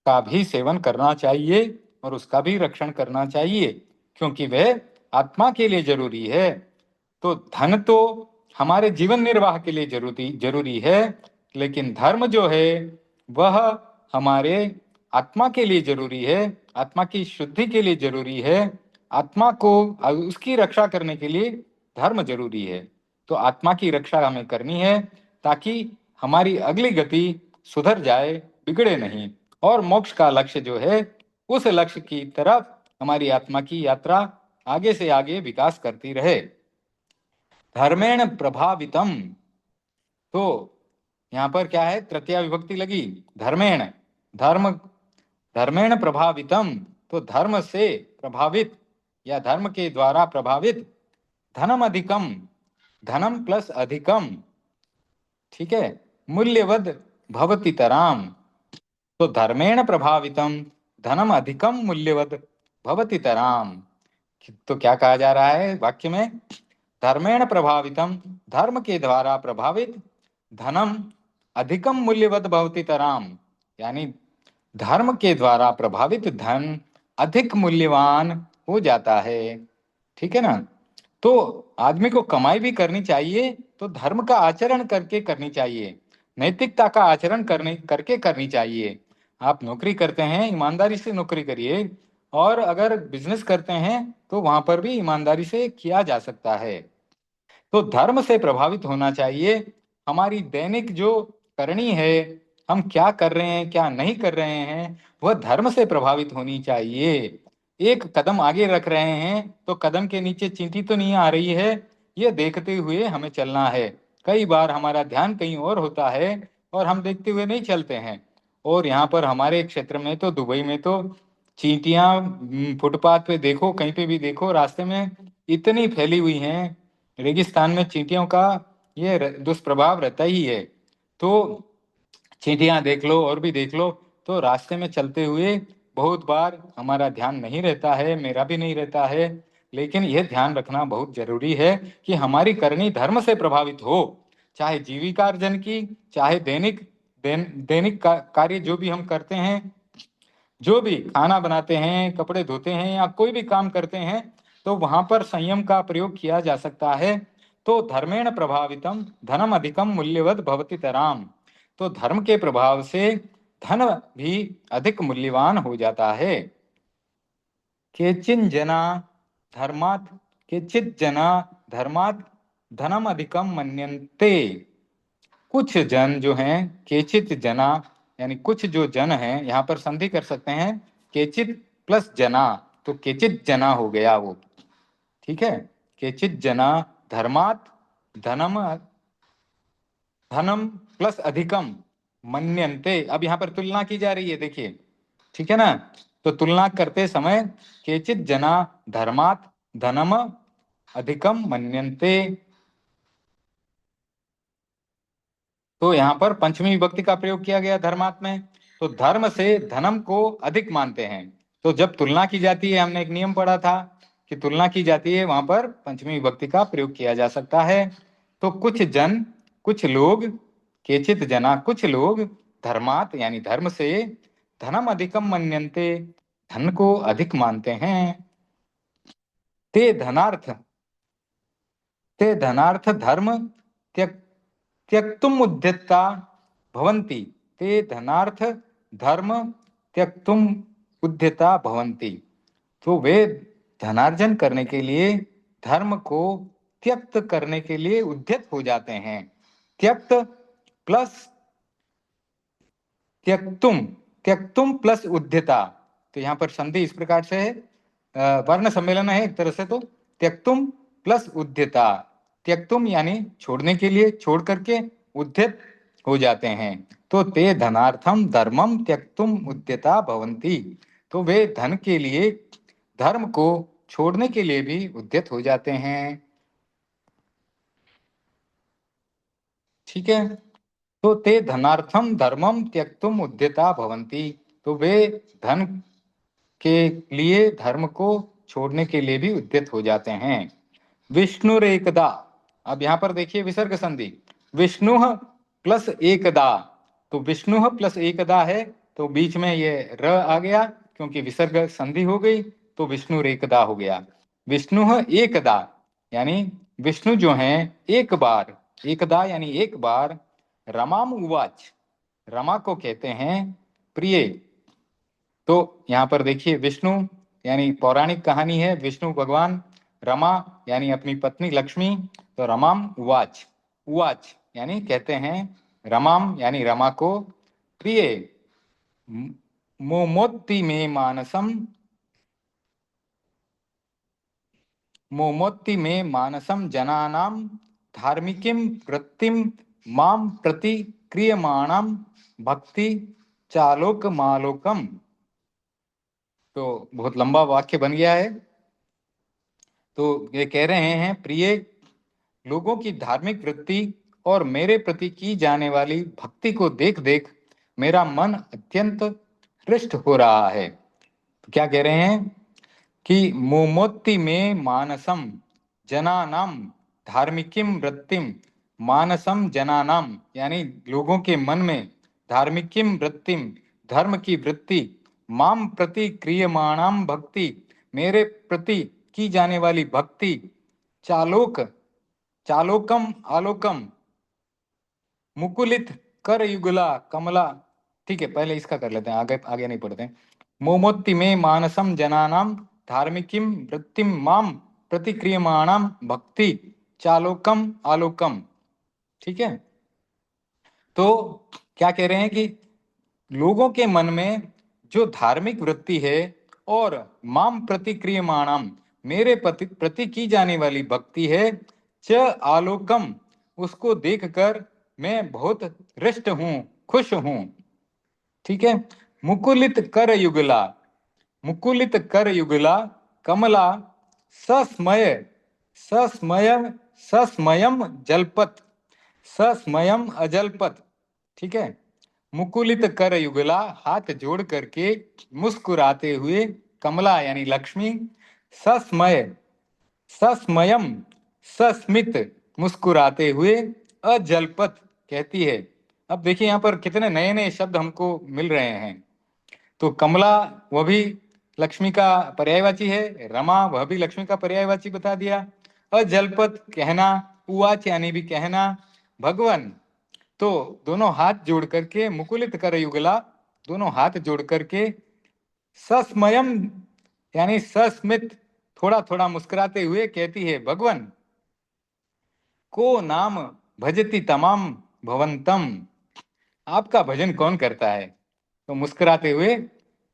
का भी सेवन करना चाहिए और उसका भी रक्षण करना चाहिए, क्योंकि वह आत्मा के लिए जरूरी है। तो धन तो हमारे जीवन निर्वाह के लिए जरूरी है, लेकिन धर्म जो है वह हमारे आत्मा के लिए जरूरी है, आत्मा की शुद्धि के लिए जरूरी है, आत्मा को उसकी रक्षा करने के लिए धर्म जरूरी है। तो आत्मा की रक्षा हमें करनी है, ताकि हमारी अगली गति सुधर जाए, बिगड़े नहीं, और मोक्ष का लक्ष्य जो है, उस लक्ष्य की तरफ हमारी आत्मा की यात्रा आगे से आगे विकास करती रहे। धर्मेण प्रभावितम, तो यहाँ पर क्या है? तृतीया विभक्ति लगी, धर्मेण, धर्म, धर्मेण प्रभावितम, तो धर्म से प्रभावित या धर्म के द्वारा प्रभावित। धनम अधिकम, धनम प्लस अधिकम, ठीक है, मूल्यवद भवतीतराम, तो धर्मेण प्रभावितम धनम अधिकम मूल्यवद भवतीतराम। तो क्या कहा जा रहा है वाक्य में? धर्मेण प्रभावितम, धर्म के द्वारा प्रभावित, धनम अधिकम मूल्यवद भवतीतराम, यानी धर्म के द्वारा प्रभावित धन अधिक मूल्यवान हो जाता है। ठीक है ना। तो आदमी को कमाई भी करनी चाहिए तो धर्म का आचरण करके करनी चाहिए, नैतिकता का आचरण करने करके करनी चाहिए। आप नौकरी करते हैं, ईमानदारी से नौकरी करिए, और अगर बिजनेस करते हैं तो वहां पर भी ईमानदारी से किया जा सकता है। तो धर्म से प्रभावित होना चाहिए। हमारी दैनिक जो करनी है, हम क्या कर रहे हैं क्या नहीं कर रहे हैं, वह धर्म से प्रभावित होनी चाहिए। एक कदम आगे रख रहे हैं तो कदम के नीचे चींटी तो नहीं आ रही है, ये देखते हुए हमें चलना है। कई बार हमारा ध्यान कहीं और होता है और हम देखते हुए नहीं चलते हैं। और यहाँ पर हमारे क्षेत्र में तो, दुबई में तो चींटियां फुटपाथ पे देखो, कहीं पे भी देखो, रास्ते में इतनी फैली हुई हैं। रेगिस्तान में चींटियों का ये दुष्प्रभाव रहता ही है। तो चींटियां देख लो और भी देख लो, तो रास्ते में चलते हुए बहुत बार हमारा ध्यान नहीं रहता है, मेरा भी नहीं रहता है। लेकिन यह ध्यान रखना बहुत जरूरी है कि हमारी करनी धर्म से प्रभावित हो, चाहे जीविकार्जन की, चाहे दैनिक कार्य जो भी हम करते हैं, जो भी खाना बनाते हैं, कपड़े धोते हैं, या कोई भी काम करते हैं, तो वहां पर संयम का प्रयोग किया जा सकता है। तो धर्मेण प्रभावितम धनम अधिकम मूल्यवत भवति तराम। तो धर्म के प्रभाव से धन भी अधिक मूल्यवान हो जाता है। केचिन जना धर्मात् केचित जना धर्मात् धनम अधिकम मन्यन्ते। कुछ जन जो हैं, केचित जना यानी कुछ जो जन हैं, यहाँ पर संधि कर सकते हैं, केचित प्लस जना, तो केचित जना हो गया वो, ठीक है। केचित जना धर्मात् धनम धनम प्लस अधिकम मन्यन्ते। अब यहाँ पर तुलना की जा रही है, देखिए, ठीक है ना। तो तुलना करते समय केचित जना धर्मात् धनम अधिकम मन्यन्ते, तो यहाँ पर पंचमी विभक्ति का प्रयोग किया गया धर्मात्म में। तो धर्म से धनम को अधिक मानते हैं। तो जब तुलना की जाती है, हमने एक नियम पढ़ा था कि तुलना की जाती है, वहां पर पंचमी विभक्ति का प्रयोग किया जा सकता है। तो कुछ जन, कुछ लोग, केचित जना कुछ लोग, धर्मात यानी धर्म से, धनम अधिकम मन्यन्ते धन को अधिक मानते हैं। ते धनार्थ ते धनार्थ धर्म त्यक त्यक्तुम उद्यता भवन्ति। ते धनार्थ धर्म त्यक्तुम उद्यता भवन्ति। तो वे धनार्जन करने के लिए धर्म को त्यक्त करने के लिए उद्यत हो जाते हैं। त्यक्त प्लस त्यक्तुम, त्यक्तुम प्लस उद्यता, तो यहाँ पर संधि इस प्रकार से है, वर्ण सम्मेलन है एक तरह से। तो त्यक्तुम प्लस उद्यता, त्यक्तुम यानी छोड़ने के लिए, छोड़ करके, उद्यत हो जाते हैं। तो ते धनार्थम धर्मम त्यक्तुम उद्यता भवन्ति। तो वे धन के लिए धर्म को छोड़ने के लिए भी उद्यत हो जाते हैं, ठीक है। तो ते धनार्थम धर्मम त्यक्तुम उद्यता भवन्ति। तो वे धन के लिए धर्म को छोड़ने के लिए भी उद्यत हो जाते हैं। विष्णुरेकदा, अब यहाँ पर देखिए विसर्ग संधि, विष्णु प्लस एकदा। तो विष्णु प्लस एकदा है, तो बीच में ये र आ गया, क्योंकि विसर्ग संधि हो गई, तो विष्णुरेकदा हो गया। विष्णु एकदा यानी विष्णु जो हैं एक बार, एकदा यानी एक बार, रमाम उवाच, रमा को कहते हैं प्रिय। तो यहाँ पर देखिए विष्णु यानी पौराणिक कहानी है, विष्णु भगवान, रमा यानी अपनी पत्नी लक्ष्मी, तो रमाम उवाच, उवाच यानी कहते हैं, रमाम यानी रमा को, प्रिय मोमोत्ति में मानसम, मोमोत्ति में मानसम जनानाम धार्मिकीम वृत्तिम माम प्रति क्रियमाणम भक्ति चालोक मालोकम। तो बहुत लंबा वाक्य बन गया है। तो ये कह रहे हैं, प्रिय लोगों की धार्मिक वृत्ति और मेरे प्रति की जाने वाली भक्ति को देख देख मेरा मन अत्यंत हृष्ट हो रहा है। तो क्या कह रहे हैं कि मोमोत्ति में मानसम जनानाम धार्मिकीम वृत्तिम, मानसम जनानाम यानी लोगों के मन में, धार्मिकीम वृत्तिम धर्म की वृत्ति, माम प्रति क्रियमाणाम भक्ति मेरे प्रति की जाने वाली भक्ति, चालोक, चालोकम आलोकम, मुकुलित कर युगला कमला। ठीक है, पहले इसका कर लेते हैं, आगे आगे नहीं पढ़ते हैं। मोमोत्ति में मानसम जनानाम धार्मिकीम वृत्तिम माम प्रतिक्रियमाणम भक्ति चालोकम आलोकम। ठीक है, तो क्या कह रहे हैं कि लोगों के मन में जो धार्मिक वृत्ति है और माम प्रतिक्रियमाणम मेरे प्रति की जाने वाली भक्ति है, च आलोकम उसको देखकर मैं बहुत हृष्ट हूं, खुश हूं। ठीक है, मुकुलित कर युगला, मुकुलित कर युगला कमला सस्मय, सस्मय, सस्मयम जलपत, सस्मयम अजलपत। ठीक है, मुकुलित कर युगला हाथ जोड़ करके मुस्कुराते हुए, कमला यानी लक्ष्मी, सस्मय, सस्मयम सस्मित मुस्कुराते हुए, अजलपत कहती है। अब देखिए यहाँ पर कितने नए नए शब्द हमको मिल रहे हैं। तो कमला वह भी लक्ष्मी का पर्यायवाची है, रमा वह भी लक्ष्मी का पर्यायवाची बता दिया, अजलपत कहना, उवाच यानी भी कहना, भगवान तो दोनों हाथ जोड़ करके, मुकुलित कर युगला दोनों हाथ जोड़ करके, सस्मयम यानी सस्मित थोड़ा थोड़ा मुस्कुराते हुए कहती है, भगवान को नाम भजती तमाम भवंतम, आपका भजन कौन करता है। तो मुस्कुराते हुए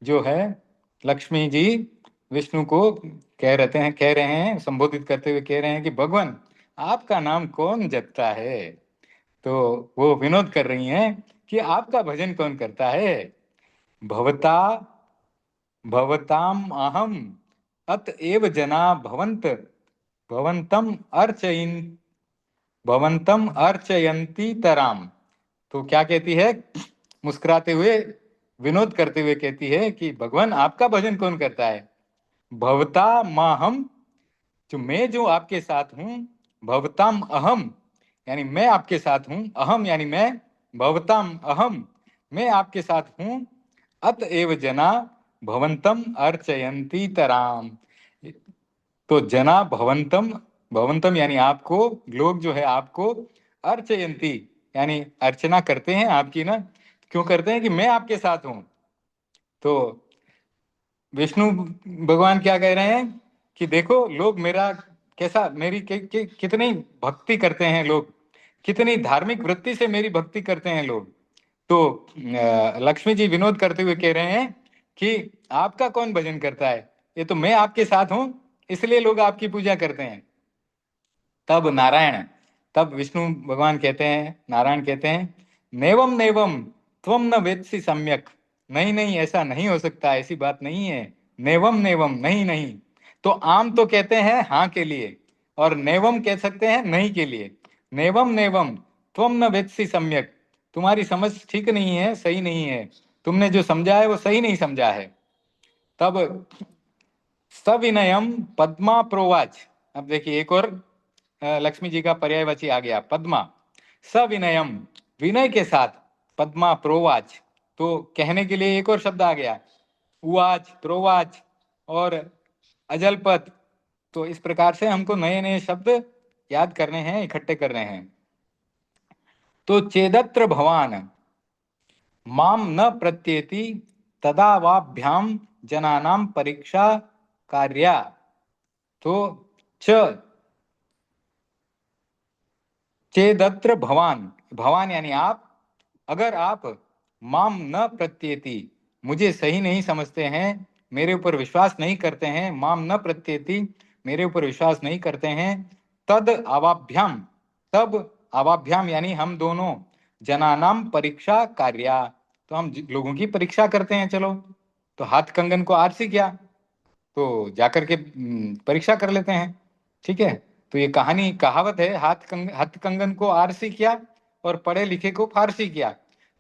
जो है लक्ष्मी जी विष्णु को कह रहे हैं, संबोधित करते हुए कह रहे हैं कि भगवान आपका नाम कौन जपता है। तो वो विनोद कर रही हैं कि आपका भजन कौन करता है। भवता भवताम अहम अत एव जना भवंत भवंतम अर्चयिन भवंतम अर्चयंती तराम। तो क्या कहती है, मुस्कुराते हुए विनोद करते हुए कहती है कि भगवान आपका भजन कौन करता है। भवता माहम, जो आपके साथ हूं, भवताम अहम यानी मैं आपके साथ हूं, अहम यानी मैं, भवताम अहम मैं आपके साथ हूं, अतएव जना भवंतम अर्चयंती तराम। तो जना भवंतम, भवंतम यानी आपको, लोग जो है आपको, अर्चयंती यानी अर्चना करते हैं आपकी ना। क्यों करते हैं कि मैं आपके साथ हूं। तो विष्णु भगवान क्या कह रहे हैं कि देखो लोग मेरा कैसा, मेरी कितनी भक्ति करते हैं लोग, कितनी धार्मिक वृत्ति से मेरी भक्ति करते हैं लोग। तो लक्ष्मी जी विनोद करते हुए कह रहे हैं कि आपका कौन भजन करता है, ये तो मैं आपके साथ हूं, इसलिए लोग आपकी पूजा करते हैं। तब नारायण, तब विष्णु भगवान कहते हैं, नारायण कहते हैं, नेवम नेवम त्वम न वेत्सि सम्यक, नहीं नहीं ऐसा नहीं हो सकता, ऐसी बात नहीं है। नेवम नेवम नहीं नहीं, तो आम तो कहते हैं हाँ के लिए, और नेवम कह सकते हैं नहीं के लिए। नेवम नेवम त्वम न वेत्सि सम्यक, तुम्हारी समझ ठीक नहीं है, सही नहीं है, तुमने जो समझा है वो सही नहीं समझा है। तब सविनयम पद्मा प्रोवाच। अब देखिए एक और लक्ष्मी जी का पर्यायवाची आ गया, पद्मा। सविनयम विनय के साथ, पद्मा प्रोवाच तो कहने के लिए एक और शब्द आ गया, उवाच, प्रोवाच और अजलपत। तो इस प्रकार से हमको नए नए शब्द याद करने हैं, इकट्ठे करने हैं। तो चेदत्र भवान माम न प्रत्येति तदा वाभ्याम जनानाम परीक्षा कार्या। तो च चेदत्र भवान, भवान यानी आप, अगर आप माम न प्रत्येति मुझे सही नहीं समझते हैं, मेरे ऊपर विश्वास नहीं करते हैं, माम न प्रत्येति मेरे ऊपर विश्वास नहीं करते हैं, तद अवाभ्याम, तब अवाभ्याम यानी हम दोनों, जनानाम परीक्षा कार्या तो हम लोगों की परीक्षा करते हैं। चलो, तो हाथ कंगन को आरसी किया, तो जाकर के परीक्षा कर लेते हैं। ठीक है, तो ये कहानी कहावत है, हाथ कंगन को आरसी किया और पढ़े लिखे को फारसी किया।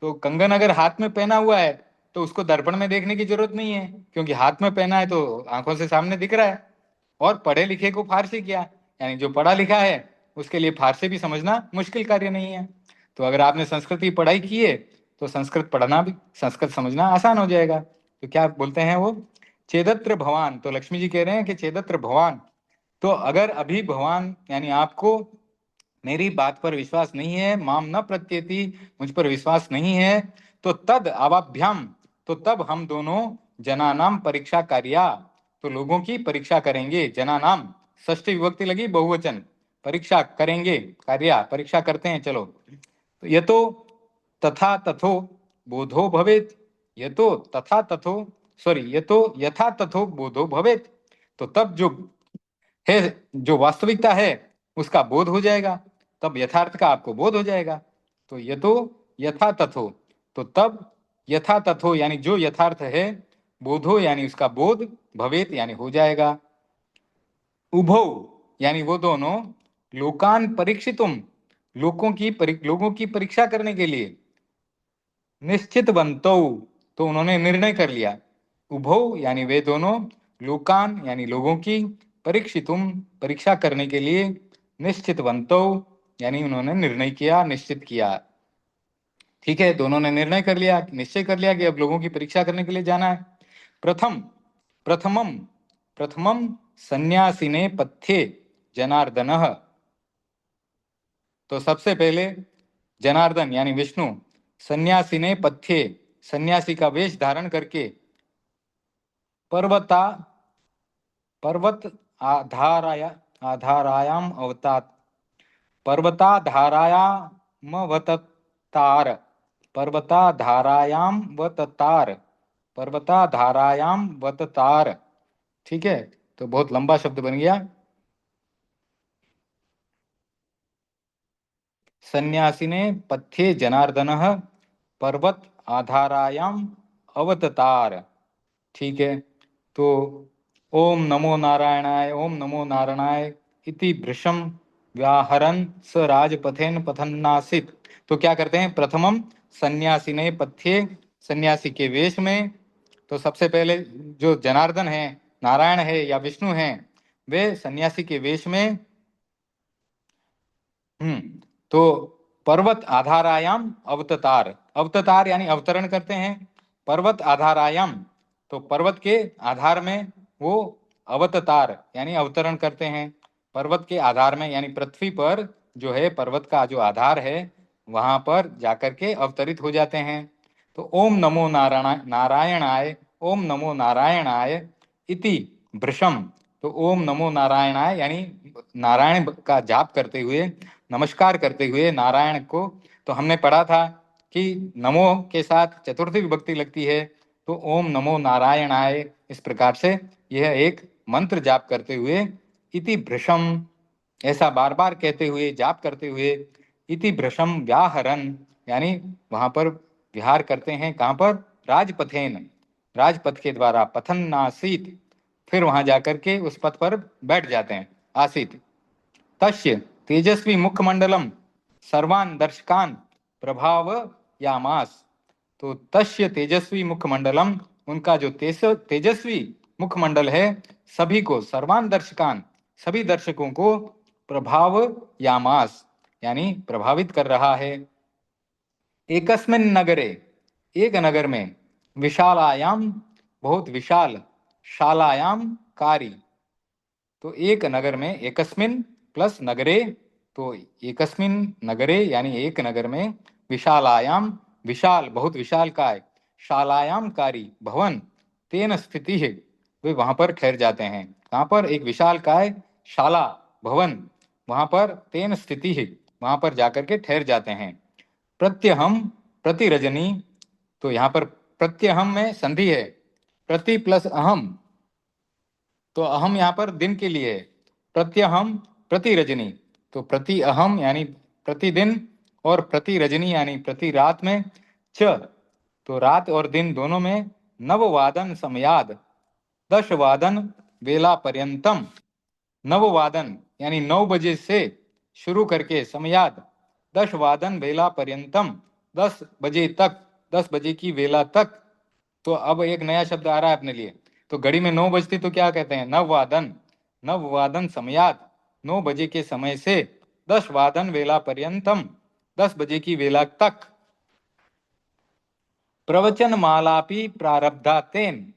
तो कंगन अगर हाथ में पहना हुआ है तो उसको दर्पण में देखने की जरूरत नहीं है, क्योंकि हाथ में पहना है तो आंखों से सामने दिख रहा है। और पढ़े लिखे को फारसी किया, यानी जो पढ़ा लिखा है उसके लिए फारसी भी समझना मुश्किल कार्य नहीं है। तो अगर आपने संस्कृत की पढ़ाई की है तो संस्कृत पढ़ना भी, संस्कृत समझना आसान हो जाएगा। तो क्या बोलते हैं वो, चेदत्र भवान, तो लक्ष्मी जी कह रहे हैं कि चेदत्र भवान तो अगर अभी भगवान यानी आपको मेरी बात पर विश्वास नहीं है, माम न प्रत्येति, मुझ पर विश्वास नहीं है, तो तद अवाभ्याम, तो तब हम दोनों जनानाम परीक्षा कार्या, तो लोगों की परीक्षा करेंगे। जनानाम षष्ठी विभक्ति लगी, बहुवचन, परीक्षा करेंगे, कार्या परीक्षा करते हैं, चलो। तो ये तो तथा तथो बोधो भवेत, ये तो तथा तथो, सॉरी, ये तो यथा तथो बोधो भवेत, तो तब जो है, जो वास्तविकता है उसका बोध हो जाएगा, तब यथार्थ का आपको बोध हो जाएगा। तो ये तो यथा तथो, तो तब यथा तथो यानी जो यथार्थ है, बोधो यानी उसका बोध, भवेत यानी हो जाएगा। उभो यानी वो दोनों, लोकान परीक्षितुम, लोगों की परीक्षा करने के लिए, निश्चित बंतो, तो उन्होंने निर्णय कर लिया। उभो यानी वे दोनों, लोकान यानी लोगों की, परीक्षितुम परीक्षा करने के लिए, निश्चित बंतो यानी उन्होंने निर्णय किया, निश्चित किया। ठीक है, दोनों ने निर्णय कर लिया, निश्चय कर लिया कि अब लोगों की परीक्षा करने के लिए जाना है। प्रथम प्रथमम प्रथमम सन्यासिने पथ्ये जनार्दन, तो सबसे पहले जनार्दन यानी विष्णु, सन्यासी ने पथ्ये, सन्यासी का वेश धारण करके, पर्वता पर्वत आधाराया आधारायाम अवतात, पर्वताधारायामवततार, पर्वताधारायाम पर्वताधारायाम वततार। ठीक है, तो बहुत लंबा शब्द बन गया। सन्यासिने पथ्ये जनार्दन पर्वत आधारायाम अवततार। ठीक है, तो ओम नमो नारायणाय, ओम नमो नारायणाय इति भृशम व्याहरन स राजपथेन पथन्नासित, तो क्या करते हैं, प्रथमम सन्यासिने पथ्ये, सन्यासी के वेश में, तो सबसे पहले जो जनार्दन है, नारायण है या विष्णु है, वे सन्यासी के वेश में, तो पर्वत आधारायाम अवततार, अवततार यानी अवतरण करते हैं, पर्वत आधारायाम, तो पर्वत के आधार में वो अवततार यानी अवतरण करते हैं, पर्वत के आधार में यानी पृथ्वी पर जो है पर्वत का जो आधार है वहां पर जाकर के अवतरित हो जाते हैं। तो ओम नमो नारायणाय, ओम नमो नारायणाय इति भृशम, तो ओम नमो नारायणाय यानी नारायण का जाप करते हुए, नमस्कार करते हुए नारायण को, तो हमने पढ़ा था कि नमो के साथ चतुर्थी विभक्ति लगती है, तो ओम नमो नारायणाय, इस प्रकार से यह एक मंत्र जाप करते हुए, इति भृशम ऐसा बार बार कहते हुए, जाप करते हुए, इति भृशम व्याहरन यानी वहां पर विहार करते हैं, कहां पर, राजपथेन, राजपथ के द्वारा, पथन्नासीत, फिर वहां जाकर के उस पथ पर बैठ जाते हैं, आसीत। तस्य तेजस्वी मुखमंडलम सर्वान दर्शकान प्रभाव यामास, तो तस्य तेजस्वी मुखमंडलम, उनका जो तेजस्वी मुखमंडल है, सभी को, सर्वान दर्शकान सभी दर्शकों को, प्रभाव यामास यानी प्रभावित कर रहा है। एकस्मिन नगरे, एक नगर में, विशालायाम बहुत विशाल, शालायाम कारी, तो एक नगर में, एकस्मिन प्लस नगरे, तो एकस्मिन नगरे यानी एक नगर में, विशालायाम विशाल बहुत विशाल काय, शालायाम कारी भवन, तेन स्थिति है, वे वहां पर ठहर जाते हैं, कहां पर, एक विशाल काय शाला भवन, वहां पर तेन स्थिति है, वहां पर जाकर के ठहर जाते हैं। प्रत्यहम प्रति रजनी, तो यहाँ पर प्रत्यहम में संधि है, प्रति प्लस अहम, तो अहम यहाँ पर दिन के लिए है, प्रत्यहम प्रति रजनी, तो प्रति अहम यानी प्रतिदिन, और प्रति रजनी यानी प्रति रात में, च तो रात और दिन दोनों में, नववादन समयाद 10 वादन वेला पर्यंतम, नववादन यानी 9 बजे से शुरू करके, समयाद 10 वादन वेला पर्यंतम 10 बजे तक, 10 बजे की वेला तक। तो अब एक नया शब्द आ रहा है अपने लिए, तो घड़ी में 9 बजती तो क्या कहते हैं, नववादन, नववादन समयात 9 बजे के समय से, 10 वादन वेला पर्यंतम 10 बजे की वेला तक। प्रवचन मालापि प्रारब्धा तेन,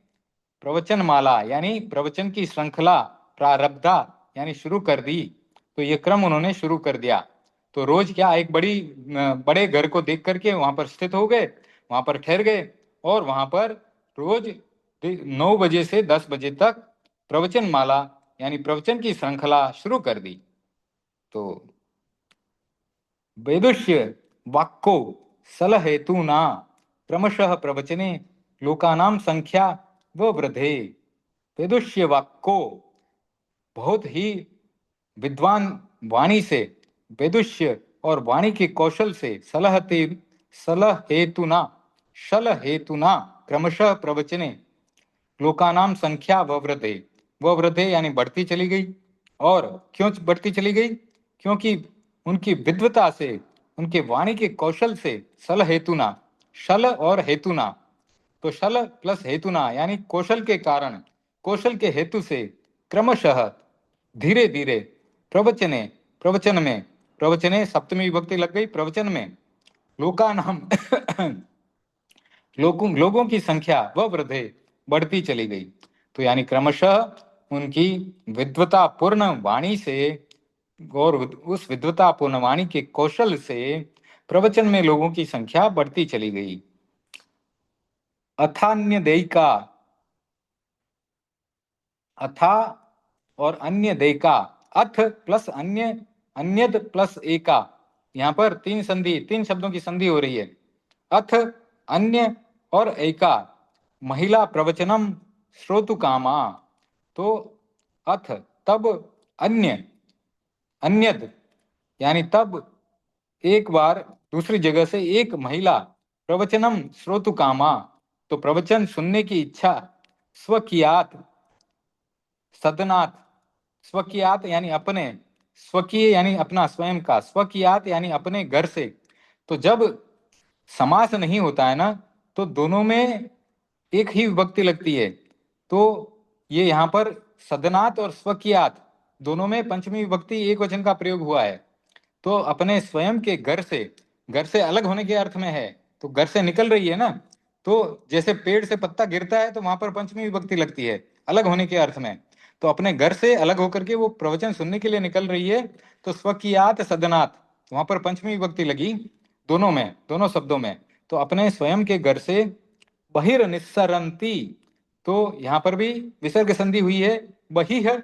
प्रवचन माला यानी प्रवचन की श्रृंखला, प्रारब्धा यानी शुरू कर दी। तो ये क्रम उन्होंने शुरू कर दिया। तो रोज क्या, एक बड़े घर को देख करके वहां पर स्थित हो गए, वहां पर ठहर गए, और वहां पर रोज 9 बजे से 10 बजे तक प्रवचन माला यानी प्रवचन की श्रृंखला शुरू कर दी। तो वेदुष्य वाक्को सल हेतु ना क्रमशः प्रवचने लोकानाम संख्या व वृद्धे। वेदुष्य वाक्को, बहुत ही विद्वान वाणी से, वेदुष्य और वाणी के कौशल से, सलह हेतुना शल हेतुना क्रमशः प्रवचने लोकानाम संख्या ववृद्धे। ववृद्धे यानी बढ़ती चली गई। और क्यों बढ़ती चली गई? क्योंकि उनकी विद्वता से, उनके वाणी के कौशल से, सल हेतुना, शल और हेतुना, तो शल प्लस हेतुना यानी कौशल के कारण, कौशल के हेतु से, क्रमशः धीरे धीरे, प्रवचने प्रवचन में, प्रवचने सप्तमी विभक्ति लग गई प्रवचन में, लोकानाम लोगों की संख्या व वृद्धि बढ़ती चली गई। तो यानी क्रमशः उनकी विद्वता पूर्ण वाणी से और उस विद्वता पूर्ण वाणी के कौशल से प्रवचन में लोगों की संख्या बढ़ती चली गई। अथान्य देयिका, अथा और अन्य देयिका, अथ प्लस अन्य, अन्यद प्लस एका, यहाँ पर तीन शब्दों की संधि हो रही है। अथ, अन्य और एका, महिला प्रवचनम श्रोतु कामा। तो अथ तब, अन्य अन्यद यानी तब, एक बार दूसरी जगह से एक महिला, प्रवचनम श्रोतु कामा, तो प्रवचन सुनने की इच्छा, स्वकियात सदनाथ, स्वकियात यानी अपने, स्वकीय यानी अपना स्वयं का, स्वकियात यानी अपने घर से। तो जब समास नहीं होता है ना, तो दोनों में एक ही विभक्ति लगती है। तो ये यहाँ पर सदनात और स्वकियात दोनों में पंचमी विभक्ति एक वचन का प्रयोग हुआ है। तो अपने स्वयं के घर से अलग होने के अर्थ में है। तो घर से निकल रही है ना, तो जैसे पेड़ से पत्ता गिरता है तो वहां पर पंचमी विभक्ति लगती है अलग होने के अर्थ में। तो अपने घर से अलग होकर के वो प्रवचन सुनने के लिए निकल रही है, तो स्वकीयात सदनात, वहां पर पंचमी विभक्ति लगी दोनों में, दोनों शब्दों में। तो अपने स्वयं के घर से बहिर्निस्सरन्ति, तो यहाँ पर भी विसर्ग संधि हुई है, बहिः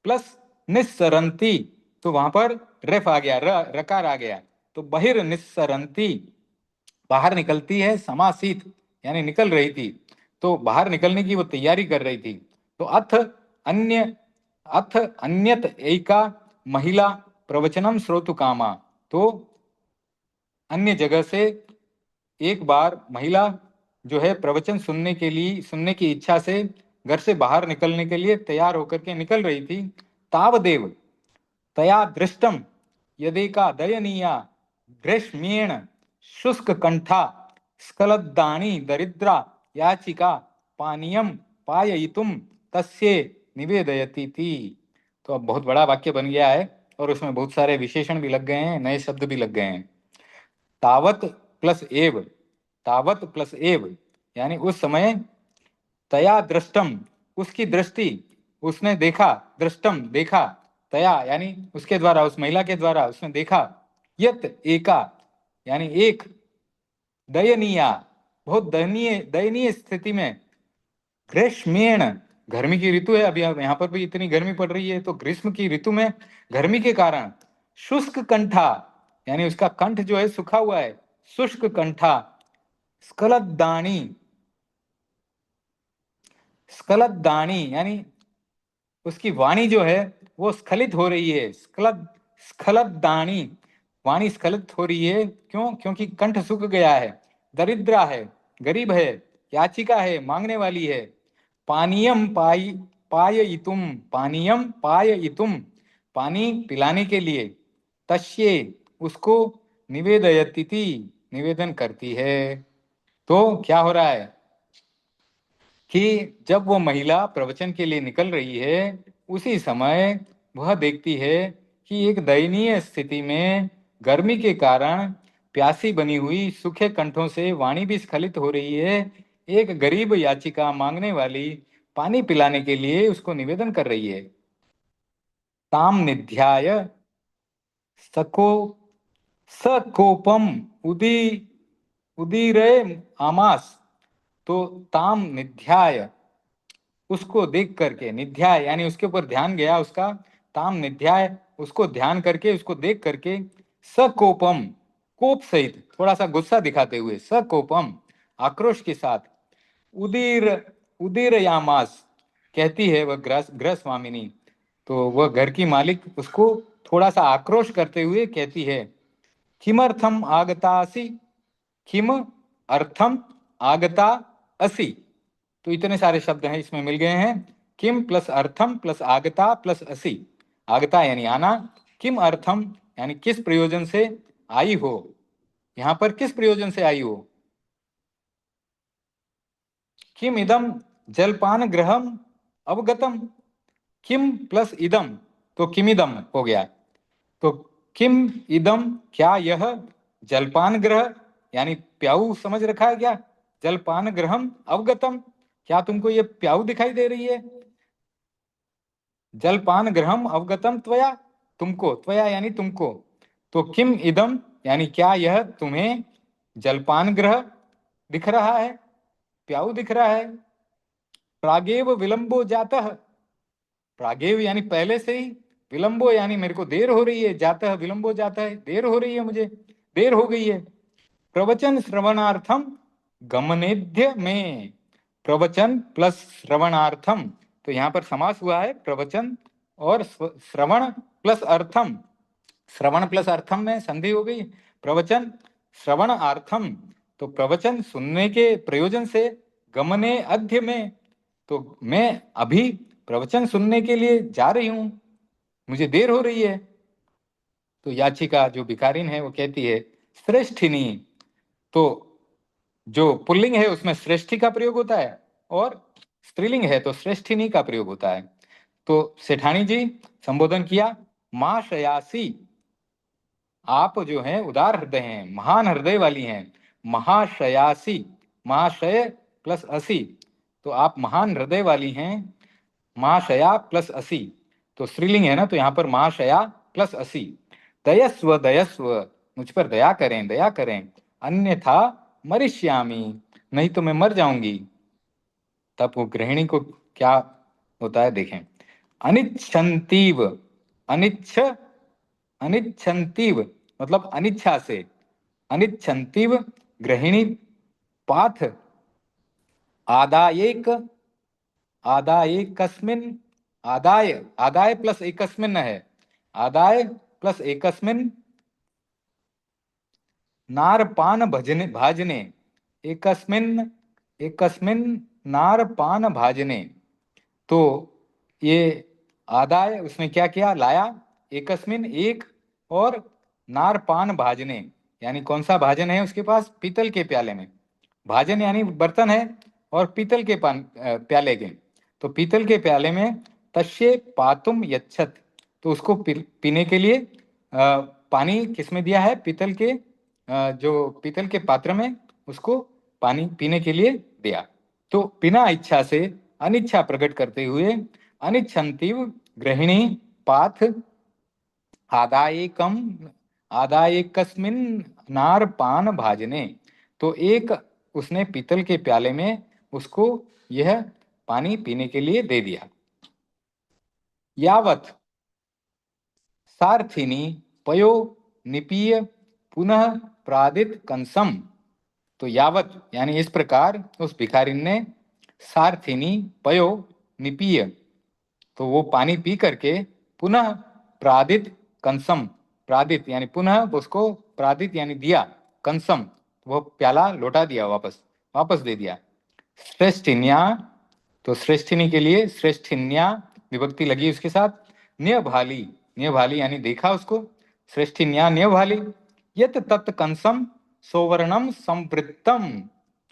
प्लस निस्सरन्ति, तो वहां पर रेफ आ गया, रकार आ गया। तो बहिर्निस्सरन्ति, बाहर निकलती है, समासित यानी निकल रही थी, तो बाहर निकलने की वो तैयारी कर रही थी। तो अन्य अथ अन्यत एका महिला प्रवचनम श्रोतु कामा, तो अन्य जगह से एक बार महिला जो है प्रवचन सुनने के लिए, सुनने की इच्छा से घर से बाहर निकलने के लिए तैयार होकर के निकल रही थी। तावदेव तया दृष्टम यदेका दयनीया ग्रीष्मेण शुष्क कंठा स्खलद्दानी दरिद्रा याचिका पानीयम पाययितुम तस्ये निवेदयती थी। तो अब बहुत बड़ा वाक्य बन गया है और उसमें बहुत सारे विशेषण भी लग गए हैं, नए शब्द भी लग गए हैं। तावत प्लस एव, तावत प्लस एव यानी उस समय, तया दृष्टम उसकी दृष्टि, उसने देखा, दृष्टम देखा, तया यानी उसके द्वारा, उस महिला के द्वारा उसने देखा, यत एका यानी एक, दयनीय बहुत दयनीय, दयनीय स्थिति में, ग्रीष्मेण गर्मी की ऋतु है, अभी यहाँ पर भी इतनी गर्मी पड़ रही है, तो ग्रीष्म की ऋतु में गर्मी के कारण, शुष्क कंठा यानी उसका कंठ जो है सूखा हुआ है, शुष्क कंठा, स्खलदानी, स्खलदानी यानी उसकी वाणी जो है वो स्खलित हो रही है, स्खलदानी, वाणी स्खलित हो रही है। क्यों? क्योंकि कंठ सूख गया है, दरिद्रा है, गरीब है, याचिका है, मांगने वाली है। पानीयम पाययितुम, पानीयम पाययितुम पानी पिलाने के लिए, तस्ये उसको, निवेदयति, निवेदन करती है। तो क्या हो रहा है कि जब वो महिला प्रवचन के लिए निकल रही है, उसी समय वह देखती है कि एक दयनीय स्थिति में गर्मी के कारण प्यासी बनी हुई सूखे कंठों से वाणी भी स्खलित हो रही है, एक गरीब याचिका मांगने वाली पानी पिलाने के लिए उसको निवेदन कर रही है। ताम निध्याय सको सकोपम उदी उदीरे आमास। तो ताम निध्याय, उसको देख करके, निध्याय यानी उसके ऊपर ध्यान गया उसका, ताम निध्याय उसको ध्यान करके, उसको देख करके, सकोपम कोप सहित, थोड़ा सा गुस्सा दिखाते हुए, सकोपम आक्रोश के साथ, उदीर उदीर यामास कहती है वह गृह स्वामिनी, तो वह घर की मालिक उसको थोड़ा सा आक्रोश करते हुए कहती है, किमर्थम आगता असि, किम अर्थम आगता असि। तो इतने सारे शब्द हैं इसमें मिल गए हैं, किम प्लस अर्थम प्लस आगता प्लस असि। आगता यानी आना, किम अर्थम यानी किस प्रयोजन से आई हो, यहां पर किस प्रयोजन से आई हो। किम इदम जलपान ग्रहम अवगतम, किम प्लस इदम तो किमिदम हो गया। तो किम इदम क्या यह जलपान ग्रह यानी प्याऊ समझ रखा है क्या, जलपान ग्रहम अवगतम क्या तुमको ये प्याऊ दिखाई दे रही है, जलपान ग्रहम अवगतम त्वया तुमको, त्वया यानी तुमको। तो किम इदम यानी क्या यह तुम्हें जलपान ग्रह दिख रहा है, प्याऊ दिख रहा है। प्रागेव विलंबो जातः, प्रागेव यानी पहले से ही, विलंबो यानी मेरे को देर हो रही है, जाता है विलंबो जाता है देर हो रही है, मुझे देर हो गई है। प्रवचन श्रवणार्थम गमनेद्य में, प्रवचन प्लस श्रवणार्थम, तो यहाँ पर समास हुआ है प्रवचन और श्रवण प्लस अर्थम, श्रवण प्लस अर्थम में संधि हो गई, प्रवचन श्रवण अर्थम, तो प्रवचन सुनने के प्रयोजन से, गमने अध्य में, तो मैं अभी प्रवचन सुनने के लिए जा रही हूं, मुझे देर हो रही है। तो याचिका जो भिखारिन है वो कहती है, श्रेष्ठिनी, तो जो पुल्लिंग है उसमें श्रेष्ठी का प्रयोग होता है और स्त्रीलिंग है तो श्रेष्ठिनी का प्रयोग होता है। तो सेठानी जी संबोधन किया, मां शयासी, आप जो हैं उदार हृदय हैं, महान हृदय वाली हैं, महाशयासी, महाशय प्लस असी, तो आप महान हृदय वाली हैं, महाशया प्लस असी, तो स्त्रीलिंग है ना, तो यहाँ पर महाशया प्लस असी। दयस्व दयस्व, मुझ पर दया करें दया करें, अन्यथा मरिष्यामी, नहीं तो मैं मर जाऊंगी। तब वो गृहिणी को क्या होता है देखें, अनिच्छन्तीव, अनिच्छ अनिच्छन्तीव मतलब अनिच्छा से, अनिच्छन्तीव गृहिणी पाथ आदायेक, आदाय कस्मिन, आदाय, आदाय प्लस एकस्मिन है, आदाय प्लस एकस्मिन नारपान भजने भाजने, एकस्मिन एकस्मिन नारपान भाजने, तो ये आदाय उसने क्या किया, लाया, एकस्मिन एक, और नारपान भाजने यानी कौन सा भाजन है उसके पास, पीतल के प्याले में, भाजन यानी बर्तन है और पीतल के प्याले के, तो पीतल के प्याले में तस्य पातुम यच्छत, तो उसको पीने के लिए पानी किसमें दिया है, पीतल के जो पीतल के पात्र में उसको पानी पीने के लिए दिया। तो बिना इच्छा से अनिच्छा प्रकट करते हुए, अनिच्छन्तीव गृहिणी पाथ आदायकम, आदायकस्मिन नार पान भाजने, तो एक उसने पीतल के प्याले में उसको यह पानी पीने के लिए दे दिया। यावत सारथिनी पयो निपीय पुनः प्रादित कंसम, तो यावत यानी इस प्रकार उस भिखारिन ने सारथिनी पयो निपीय, तो वो पानी पी करके पुनः प्रादित कंसम, प्रादित यानी पुनः उसको प्रादित यानी दिया, कंसम वो प्याला लौटा दिया, वापस वापस दे दिया। श्रेष्ठिन्या, तो श्रेष्ठिनी के लिए श्रेष्ठिन्या विभक्ति लगी उसके साथ, न्यभाली, न्यभाली यानी देखा उसको, श्रेष्ठिन्या न्यभाली, यत तत् कंसम सौवर्णम संवृत्तम,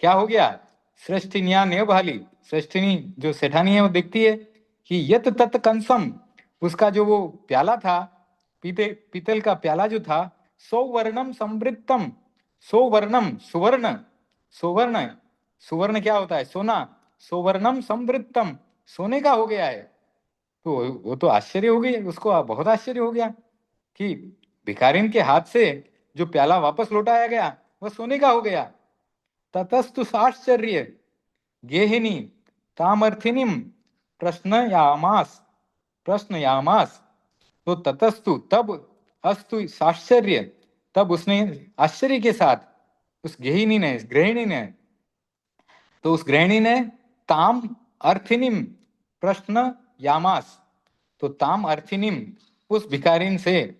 क्या हो गया, श्रेष्ठिन्या न्यभाली, श्रेष्ठिनी जो सेठानी है वो देखती है कि यत तत् कंसम, उसका जो वो प्याला था, पीतल का प्याला जो था, सौवर्णम संवृत्तम, सौवर्णम सुवर्ण, सुवर्ण, सुवर्ण क्या होता है, सोना, सुवर्णम संवृत्तम सोने का हो गया है, तो वो तो आश्चर्य हो गई, उसको बहुत आश्चर्य हो गया कि भिखारिन के हाथ से जो प्याला वापस लौटाया गया वह सोने का हो गया। ततस्तु साश्चर्य गेहिनी तामर्थिनीम प्रश्नयामास प्रश्नयामास। तो ततस्तु तब, अस्तु साश्चर्य, तब उसने आश्चर्य के साथ, उस गृहिणी ने, तो उस गृहिणी ने ताम अर्थिनीम प्रश्न यामास, तो ताम अर्थिनीम, उस भिखारिन से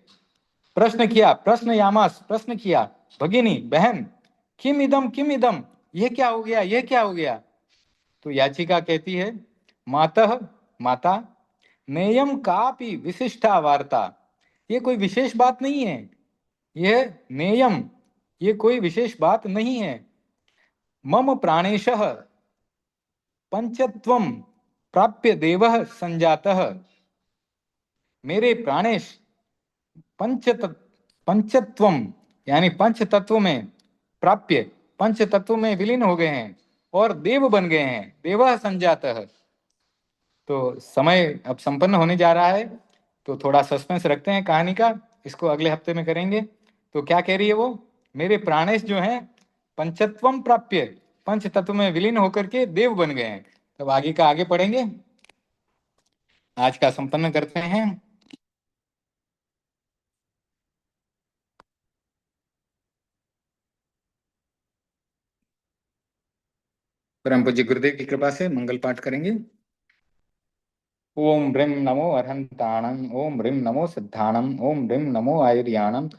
प्रश्न किया, प्रश्न यामास, प्रश्न किया, भगिनी बहन, किम इदम, यह क्या हो गया, यह क्या हो गया। तो याचिका कहती है, मातः, माता, नेयम कापि विशिष्टा वार्ता, ये कोई विशेष बात नहीं है, यह नेयम, ये कोई विशेष बात नहीं है। मम प्राणेशः पंचत्वम प्राप्य देवः संजातः, मेरे प्राणेश पंच पंचत्वम, यानी पंच तत्व में प्राप्य, पंच तत्व में विलीन हो गए हैं और देव बन गए हैं, देवः संजातः। तो समय अब संपन्न होने जा रहा है, तो थोड़ा सस्पेंस रखते हैं कहानी का, इसको अगले हफ्ते में करेंगे। तो क्या कह रही है वो, मेरे प्राणेश जो हैं पंचत्वम प्राप्य, पंच तत्व में विलीन होकर के देव बन गए हैं। तब आगे का आगे पढ़ेंगे, आज का संपन्न करते हैं। परम पूज्य गुरुदेव की कृपा से मंगल पाठ करेंगे। ओम ह्रीं नमो अरहंताणं, ओम ह्रीं नमो सिद्धाणं, ओम ह्रीं नमो आयुर्याणं,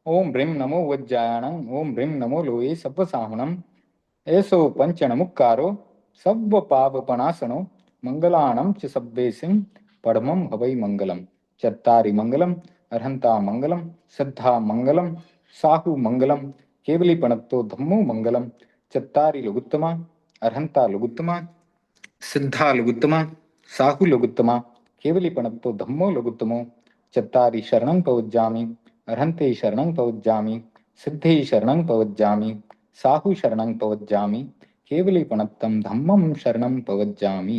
ओम ह्रीं नमो वज्जायाणं, ओम ह्रीं नमो लोये सप्पसाहुणं। एसो पंचणमुक्कारो सव्व पापपणासनो मंगलाणं च सब्बेसिं परमं हवै मंगलम्। चत्तारि मंगलम्, अरहंता मंगलम्, सिद्धा मंगलम्, साहु मंगलम्, केवली पणत्तो धम्मो मंगलम्। चत्तारि लघुत्तमा, अरहंता लघुत्तमा, सिद्धा लघुत्तमा, साहु लघुत्तमा, केवली पणत्तो धम्मो लघुत्तमो। चत्तारि शरणं पवज्जामि, अरहन्ते शरणं पवज्जामि, सिद्धे शरणं पवज्जामि, साहु शरणं पवज्जामि, केवली पणत्तं धम्मं शरणं पवज्जामि।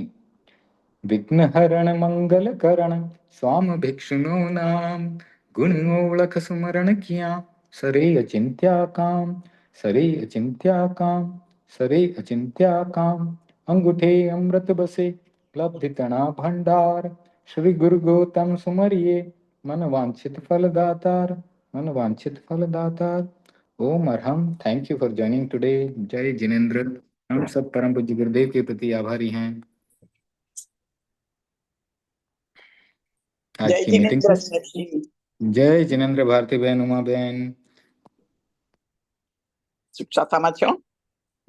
विघ्नहरण मंगल करण स्वाम भिक्षुनो नाम, गुण ओळख सुमरण किया सरे अचिंत्या काम, सरे अचिंत्या काम, सरे अचिंत्या काम। अंगूठे अमृत बसे लब्धि तना भंडार, श्री गुरु गौतम सुमरिये मन वांछित फल दातार, मन वांछित फल दातार। ओम अरहम। Thank you for joining today. जय जिनेन्द्र। हम सब परम पूज्य गुरुदेव के प्रति आभारी हैं आज जय की मीटिंग जिनेन्द्र से। सर जी। जय जिनेन्द्र भारती बहन, उमा बहन। શુભ છો?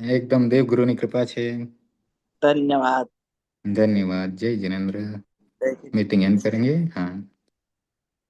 एकदम देव गुरु ની कृपा છે। धन्यवाद। धन्यवाद। जय जिनेन्द्र। जय जिनेन्द्र। मीटिंग एंड करेंगे, हाँ।